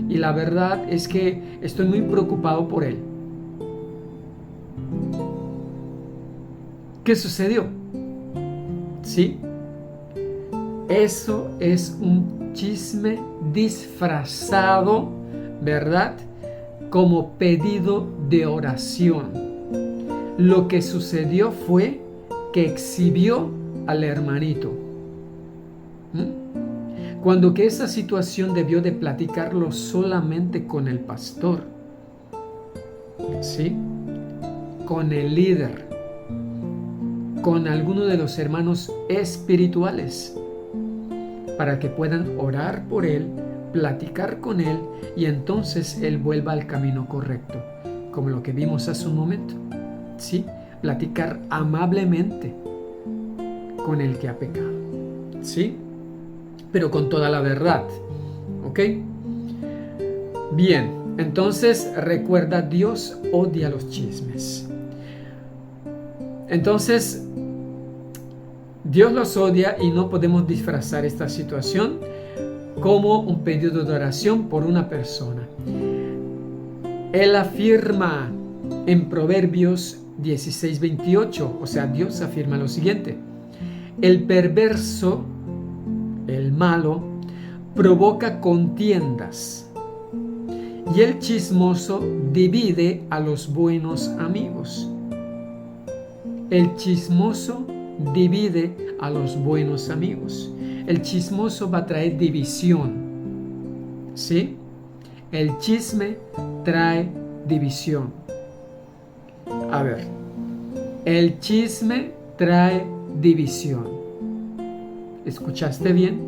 y la verdad es que estoy muy preocupado por él. ¿Qué sucedió? ¿Sí? Eso es un chisme disfrazado, ¿verdad? Como pedido de oración. Lo que sucedió fue que exhibió al hermanito. Cuando que esa situación debió de platicarlo solamente con el pastor, ¿sí? Con el líder, con alguno de los hermanos espirituales, para que puedan orar por él, platicar con él y entonces él vuelva al camino correcto, como lo que vimos hace un momento, ¿sí? Platicar amablemente con el que ha pecado, ¿sí? Pero con toda la verdad, ¿ok? Bien, entonces recuerda, Dios odia los chismes. Entonces, Dios los odia y no podemos disfrazar esta situación como un pedido de oración por una persona. Él afirma en Proverbios 16:28, o sea, Dios afirma lo siguiente: el perverso, el malo, provoca contiendas y el chismoso divide a los buenos amigos. El chismoso divide a los buenos amigos. El chismoso va a traer división, ¿sí? El chisme trae división. A ver, el chisme trae división. ¿Escuchaste bien?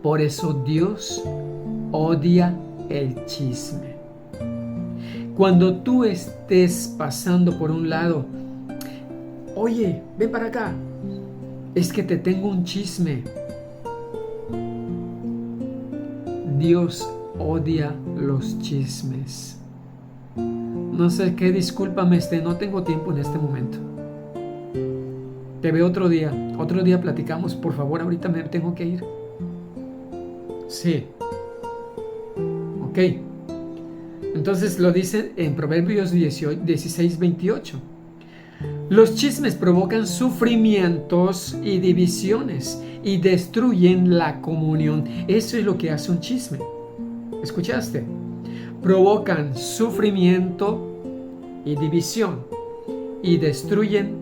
Por eso Dios odia el chisme. Cuando tú estés pasando por un lado, oye, ven para acá, es que te tengo un chisme. Dios odia los chismes. No sé qué, discúlpame, no tengo tiempo en este momento. Te veo otro día platicamos, por favor, ahorita me tengo que ir. Sí. Ok. Entonces lo dice en Proverbios 16:28. Los chismes provocan sufrimientos y divisiones y destruyen la comunión. Eso es lo que hace un chisme. ¿Escuchaste? Provocan sufrimiento y división y destruyen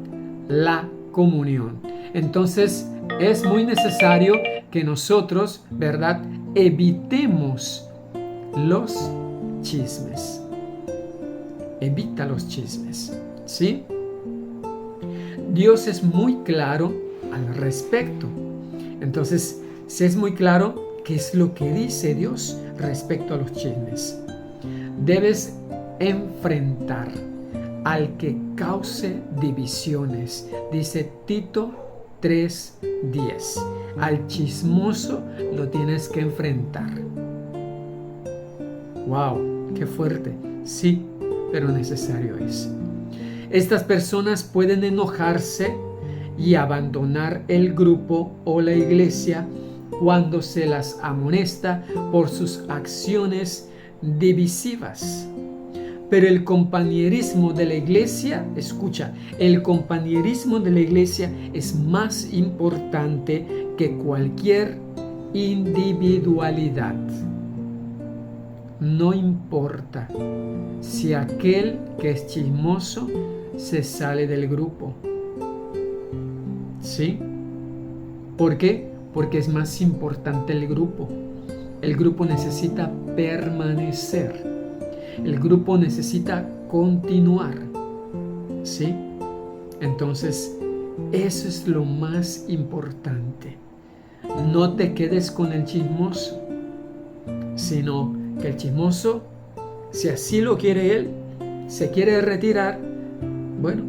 la comunión. Entonces es muy necesario que nosotros, ¿verdad?, evitemos los chismes. Evita los chismes, ¿sí? Dios es muy claro al respecto. Entonces, si es muy claro, ¿qué es lo que dice Dios respecto a los chismes? Debes enfrentar al que cause divisiones. Dice Tito 3:10. Al chismoso lo tienes que enfrentar. ¡Wow! ¡Qué fuerte! Sí, pero necesario es. Estas personas pueden enojarse y abandonar el grupo o la iglesia cuando se las amonesta por sus acciones divisivas. Pero el compañerismo de la iglesia, escucha, el compañerismo de la iglesia es más importante que cualquier individualidad. No importa si aquel que es chismoso se sale del grupo. ¿Sí? ¿Por qué? Porque es más importante el grupo. El grupo necesita permanecer. El grupo necesita continuar. ¿Sí? Entonces, eso es lo más importante. No te quedes con el chismoso, sino que el chismoso, si así lo quiere él, se quiere retirar, bueno,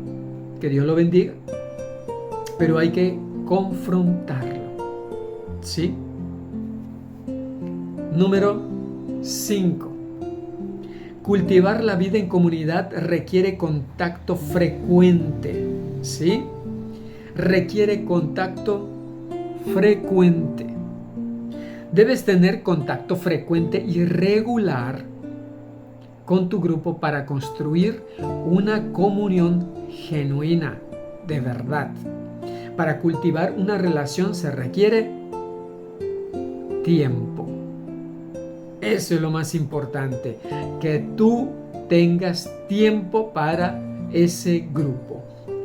que Dios lo bendiga, pero hay que confrontarlo. ¿Sí? Número 5. Cultivar la vida en comunidad requiere contacto frecuente. ¿Sí? Requiere contacto frecuente. Debes tener contacto frecuente y regular con tu grupo para construir una comunión genuina, de verdad. Para cultivar una relación se requiere tiempo. Eso es lo más importante, que tú tengas tiempo para ese grupo.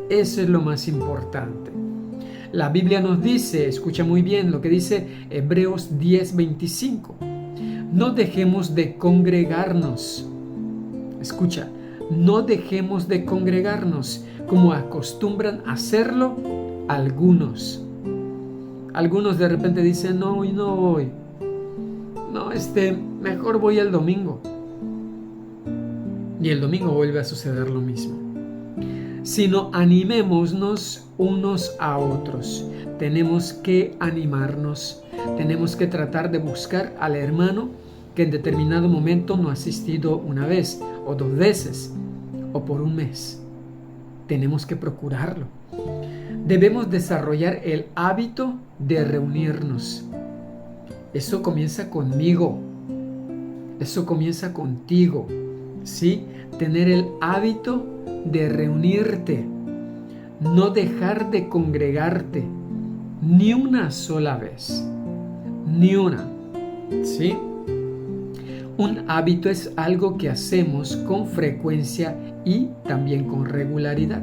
Eso es lo más importante. La Biblia nos dice, escucha muy bien lo que dice Hebreos 10:25. No dejemos de congregarnos. Escucha, no dejemos de congregarnos como acostumbran hacerlo algunos. Algunos de repente dicen, no, hoy no voy. No, mejor voy el domingo. Y el domingo vuelve a suceder lo mismo. Sino animémonos unos a otros. Tenemos que animarnos. Tenemos que tratar de buscar al hermano que en determinado momento no ha asistido una vez o 2 veces o por un mes. Tenemos que procurarlo. Debemos desarrollar el hábito de reunirnos. Eso comienza conmigo. Eso comienza contigo. ¿Sí? Tener el hábito de reunirte. No dejar de congregarte ni una sola vez. Ni una. ¿Sí? Un hábito es algo que hacemos con frecuencia y también con regularidad.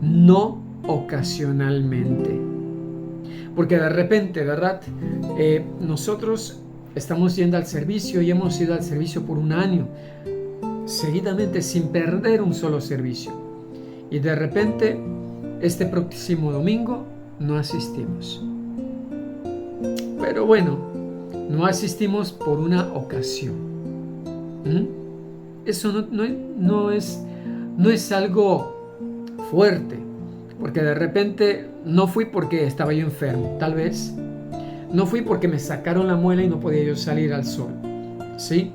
No ocasionalmente. Porque de repente, ¿verdad? Nosotros estamos yendo al servicio y hemos ido al servicio por 1 año, seguidamente sin perder un solo servicio. Y de repente, este próximo domingo no asistimos. Pero bueno, no asistimos por una ocasión. Eso no es algo fuerte. Porque de repente no fui porque estaba yo enfermo, tal vez. No fui porque me sacaron la muela y no podía yo salir al sol. ¿Sí?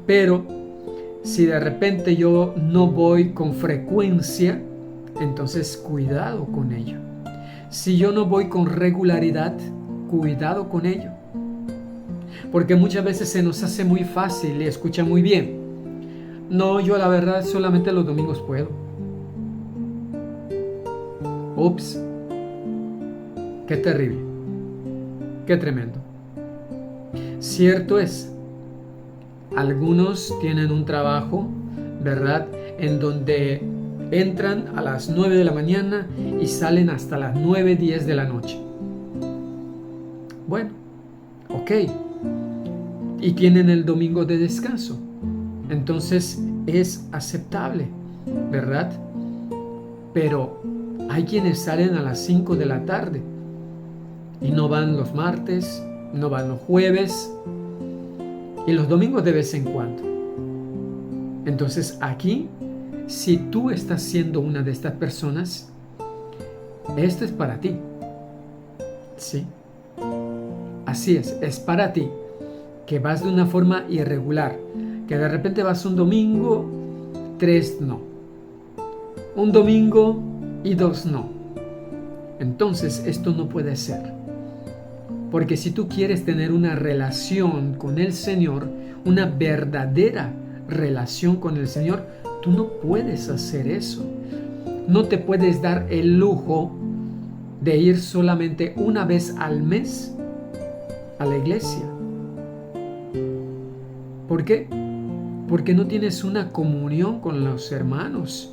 Pero si de repente yo no voy con frecuencia, entonces cuidado con ello. Si yo no voy con regularidad, cuidado con ello. Porque muchas veces se nos hace muy fácil y escucha muy bien. No, yo la verdad solamente los domingos puedo. Ups, qué terrible, qué tremendo. Cierto es, algunos tienen un trabajo, ¿verdad?, en donde entran a las 9 de la mañana y salen hasta las 9, 10 de la noche. Bueno, ok. Y tienen el domingo de descanso. Entonces es aceptable, ¿verdad? Pero hay quienes salen a las 5 de la tarde y no van los martes, no van los jueves y los domingos de vez en cuando. Entonces aquí, si tú estás siendo una de estas personas, esto es para ti. ¿Sí? Así es para ti, que vas de una forma irregular, que de repente vas un domingo, 3 no. Un domingo y 2 no. Entonces esto no puede ser. Porque si tú quieres tener una relación con el Señor, una verdadera relación con el Señor, tú no puedes hacer eso. No te puedes dar el lujo de ir solamente una vez al mes a la iglesia. ¿Por qué? Porque no tienes una comunión con los hermanos.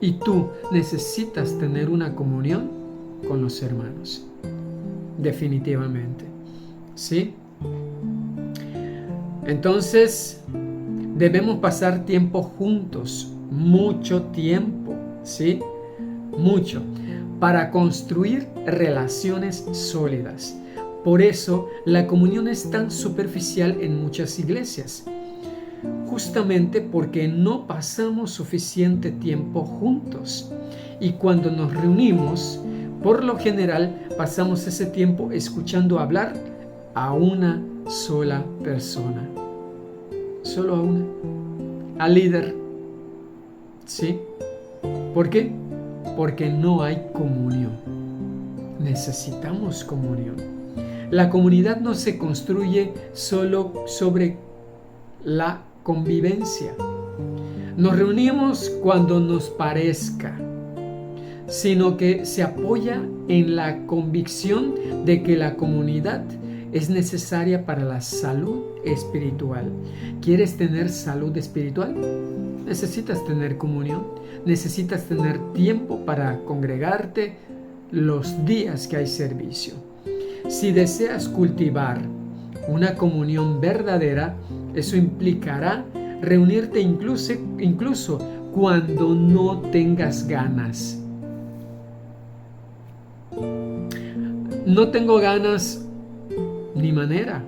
Y tú necesitas tener una comunión con los hermanos. definitivamente. ¿Sí? Entonces, debemos pasar tiempo juntos, mucho tiempo, ¿sí? Mucho, para construir relaciones sólidas. Por eso, la comunión es tan superficial en muchas iglesias. Justamente porque no pasamos suficiente tiempo juntos. Y cuando nos reunimos, por lo general, pasamos ese tiempo escuchando hablar a una sola persona. Solo a una. Al líder. ¿Sí? ¿Por qué? Porque no hay comunión. Necesitamos comunión. La comunidad no se construye solo sobre la convivencia. Nos reunimos cuando nos parezca, sino que se apoya en la convicción de que la comunidad es necesaria para la salud espiritual. ¿Quieres tener salud espiritual? Necesitas tener comunión, necesitas tener tiempo para congregarte los días que hay servicio. Si deseas cultivar una comunión verdadera, eso implicará reunirte incluso cuando no tengas ganas. No tengo ganas ni manera.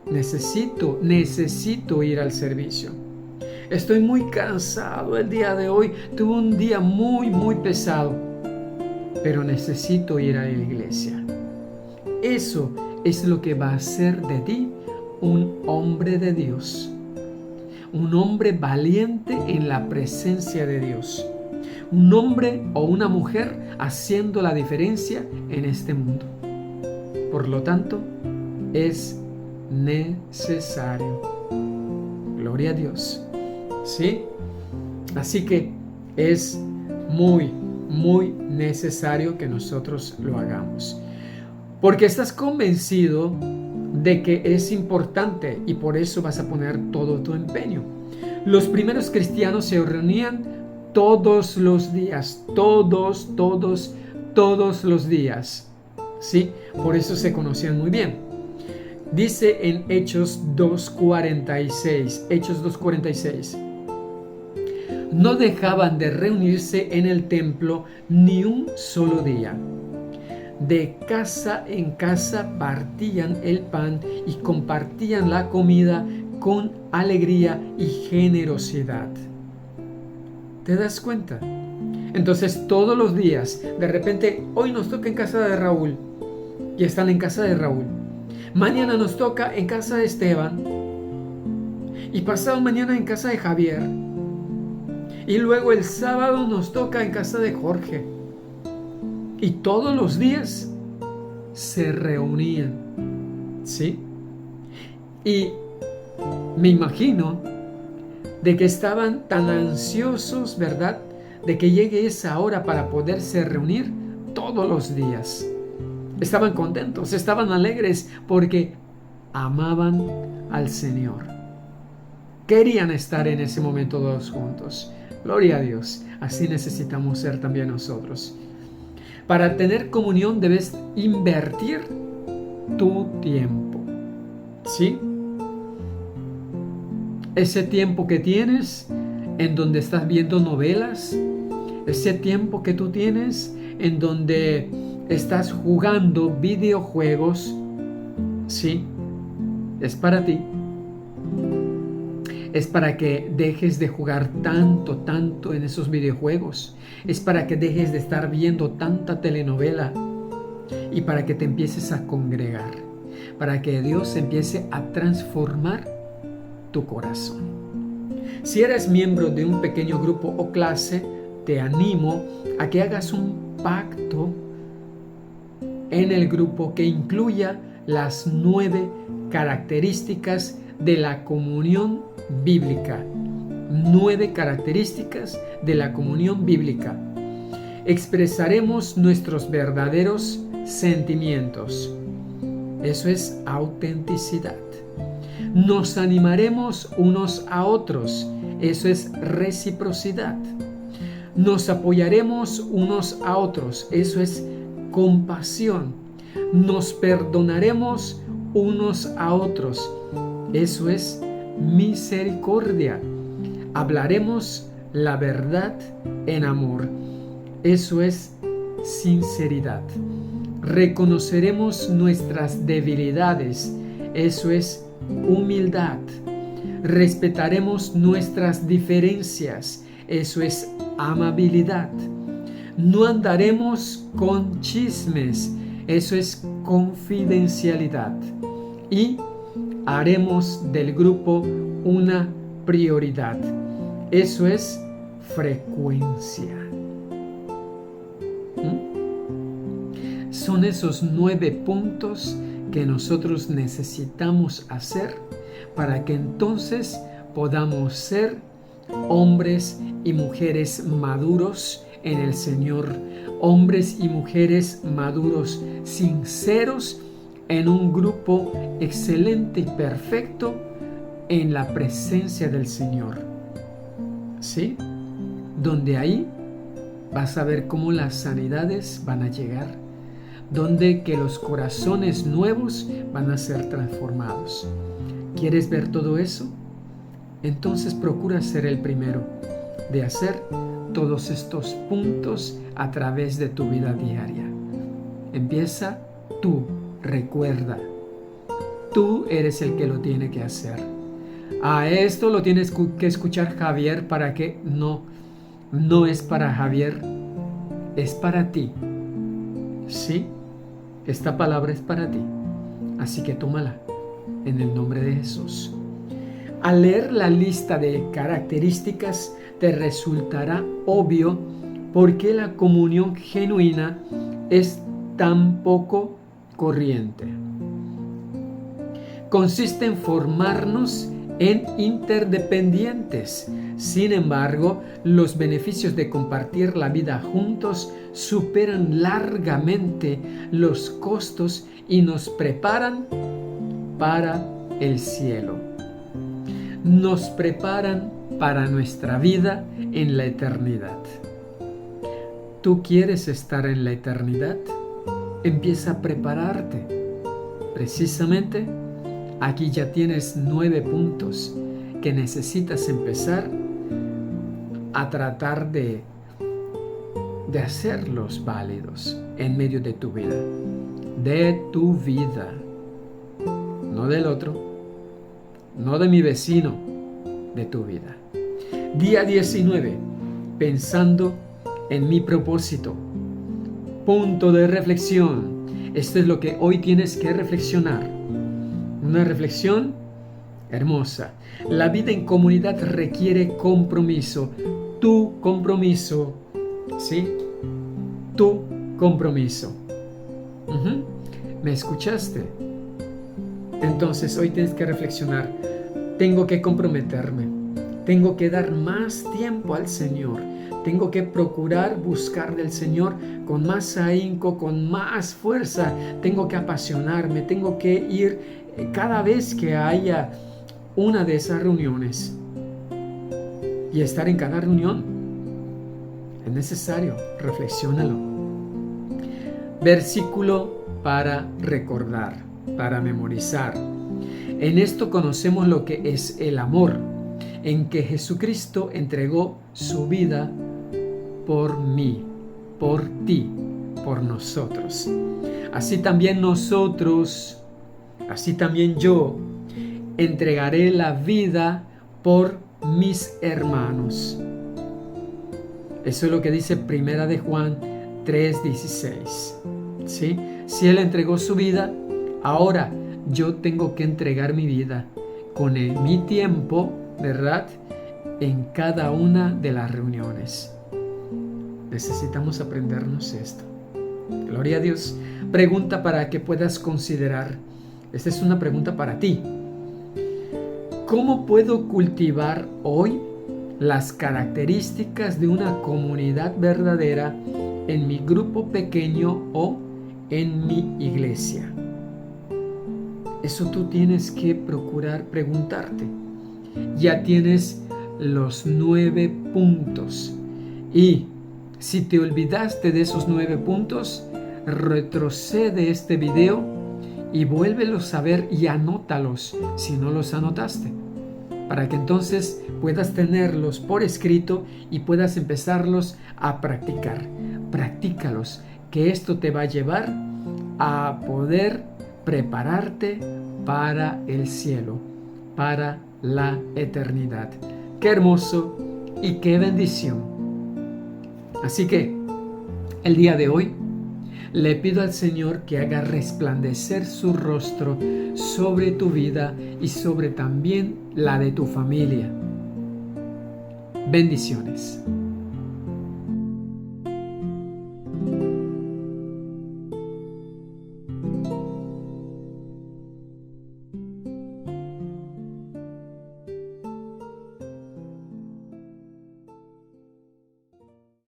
Necesito ir al servicio. Estoy muy cansado el día de hoy. Tuve un día muy pesado. Pero necesito ir a la iglesia. Eso es lo que va a hacer de ti un hombre de Dios. Un hombre valiente en la presencia de Dios. Un hombre o una mujer haciendo la diferencia en este mundo. Por lo tanto, es necesario. Gloria a Dios. ¿Sí? Así que es muy necesario que nosotros lo hagamos. Porque estás convencido de que es importante y por eso vas a poner todo tu empeño. Los primeros cristianos se reunían todos los días, todos los días. ¿Sí? Por eso se conocían muy bien. Dice en Hechos 2:46, no dejaban de reunirse en el templo ni un solo día. De casa en casa partían el pan y compartían la comida con alegría y generosidad. ¿Te das cuenta? Entonces todos los días, de repente, hoy nos toca en casa de Raúl y están en casa de Raúl. Mañana nos toca en casa de Esteban y pasado mañana en casa de Javier. Y luego el sábado nos toca en casa de Jorge. Y todos los días se reunían. ¿Sí? Y me imagino de que estaban tan ansiosos, ¿verdad?, de que llegue esa hora para poderse reunir todos los días. Estaban contentos, estaban alegres porque amaban al Señor. Querían estar en ese momento todos juntos. Gloria a Dios. Así necesitamos ser también nosotros. Para tener comunión debes invertir tu tiempo. ¿Sí? Ese tiempo que tienes en donde estás viendo novelas, ese tiempo que tú tienes en donde estás jugando videojuegos, sí, es para ti. Es para que dejes de jugar tanto en esos videojuegos. Es para que dejes de estar viendo tanta telenovela. Y para que te empieces a congregar. Para que Dios empiece a transformar tu corazón. Si eres miembro de un pequeño grupo o clase, te animo a que hagas un pacto en el grupo que incluya las 9 características de la comunión bíblica. 9 características de la comunión bíblica. Expresaremos nuestros verdaderos sentimientos. Eso es autenticidad. Nos animaremos unos a otros. Eso es reciprocidad. Nos apoyaremos unos a otros. Eso es compasión. Nos perdonaremos unos a otros. Eso es misericordia. Hablaremos la verdad en amor. Eso es sinceridad. Reconoceremos nuestras debilidades. Eso es humildad. Respetaremos nuestras diferencias. Eso es amabilidad. No andaremos con chismes. Eso es confidencialidad. Y haremos del grupo una prioridad. Eso es frecuencia. Son esos 9 puntos que nosotros necesitamos hacer para que entonces podamos ser hombres y mujeres maduros en el Señor, hombres y mujeres maduros, sinceros, en un grupo excelente y perfecto en la presencia del Señor. ¿Sí? Donde ahí vas a ver cómo las sanidades van a llegar, donde que los corazones nuevos van a ser transformados. ¿Quieres ver todo eso? Entonces procura ser el primero de hacer todos estos puntos a través de tu vida diaria. Empieza tú, recuerda, tú eres el que lo tiene que hacer. Esto lo tienes que escuchar Javier para que no es para Javier, es para ti. ¿Sí? Esta palabra es para ti. Así que tómala en el nombre de Jesús. Al leer la lista de características te resultará obvio por qué la comunión genuina es tan poco corriente. Consiste en formarnos en interdependientes. Sin embargo, los beneficios de compartir la vida juntos superan largamente los costos y nos preparan para el cielo. Nos preparan para nuestra vida en la eternidad. ¿Tú quieres estar en la eternidad? Empieza a prepararte. Precisamente, aquí ya tienes 9 puntos que necesitas empezar a tratar de hacerlos válidos en medio de tu vida. De tu vida. No del otro. No de mi vecino. De tu vida. Día 19. Pensando en mi propósito. Punto de reflexión. Esto es lo que hoy tienes que reflexionar. Una reflexión hermosa. La vida en comunidad requiere compromiso. Tu compromiso. ¿Sí? Tu compromiso. ¿Me escuchaste? Entonces hoy tienes que reflexionar. Tengo que comprometerme. Tengo que dar más tiempo al Señor. Tengo que procurar buscar del Señor con más ahínco, con más fuerza. Tengo que apasionarme. Tengo que ir cada vez que haya una de esas reuniones y estar en cada reunión. Es necesario, reflexiónalo. Versículo para recordar, para memorizar. En esto conocemos lo que es el amor, en que Jesucristo entregó su vida por mí, por ti, por nosotros. Así también nosotros, así también yo, entregaré la vida por mis hermanos. Eso es lo que dice Primera de Juan 3:16. ¿Sí? Si Él entregó su vida, ahora yo tengo que entregar mi vida con mi tiempo, ¿verdad? En cada una de las reuniones. Necesitamos aprendernos esto. Gloria a Dios. Pregunta para que puedas considerar. Esta es una pregunta para ti. ¿Cómo puedo cultivar hoy las características de una comunidad verdadera en mi grupo pequeño o en mi iglesia? Eso tú tienes que procurar preguntarte. Ya tienes los 9 puntos. Y si te olvidaste de esos 9 puntos, retrocede este video y vuélvelos a ver y anótalos si no los anotaste, para que entonces puedas tenerlos por escrito y puedas empezarlos a practicar. Practícalos, que esto te va a llevar a poder prepararte para el cielo, para la eternidad. Qué hermoso y qué bendición. Así que el día de hoy le pido al Señor que haga resplandecer su rostro sobre tu vida y sobre también la de tu familia. Bendiciones.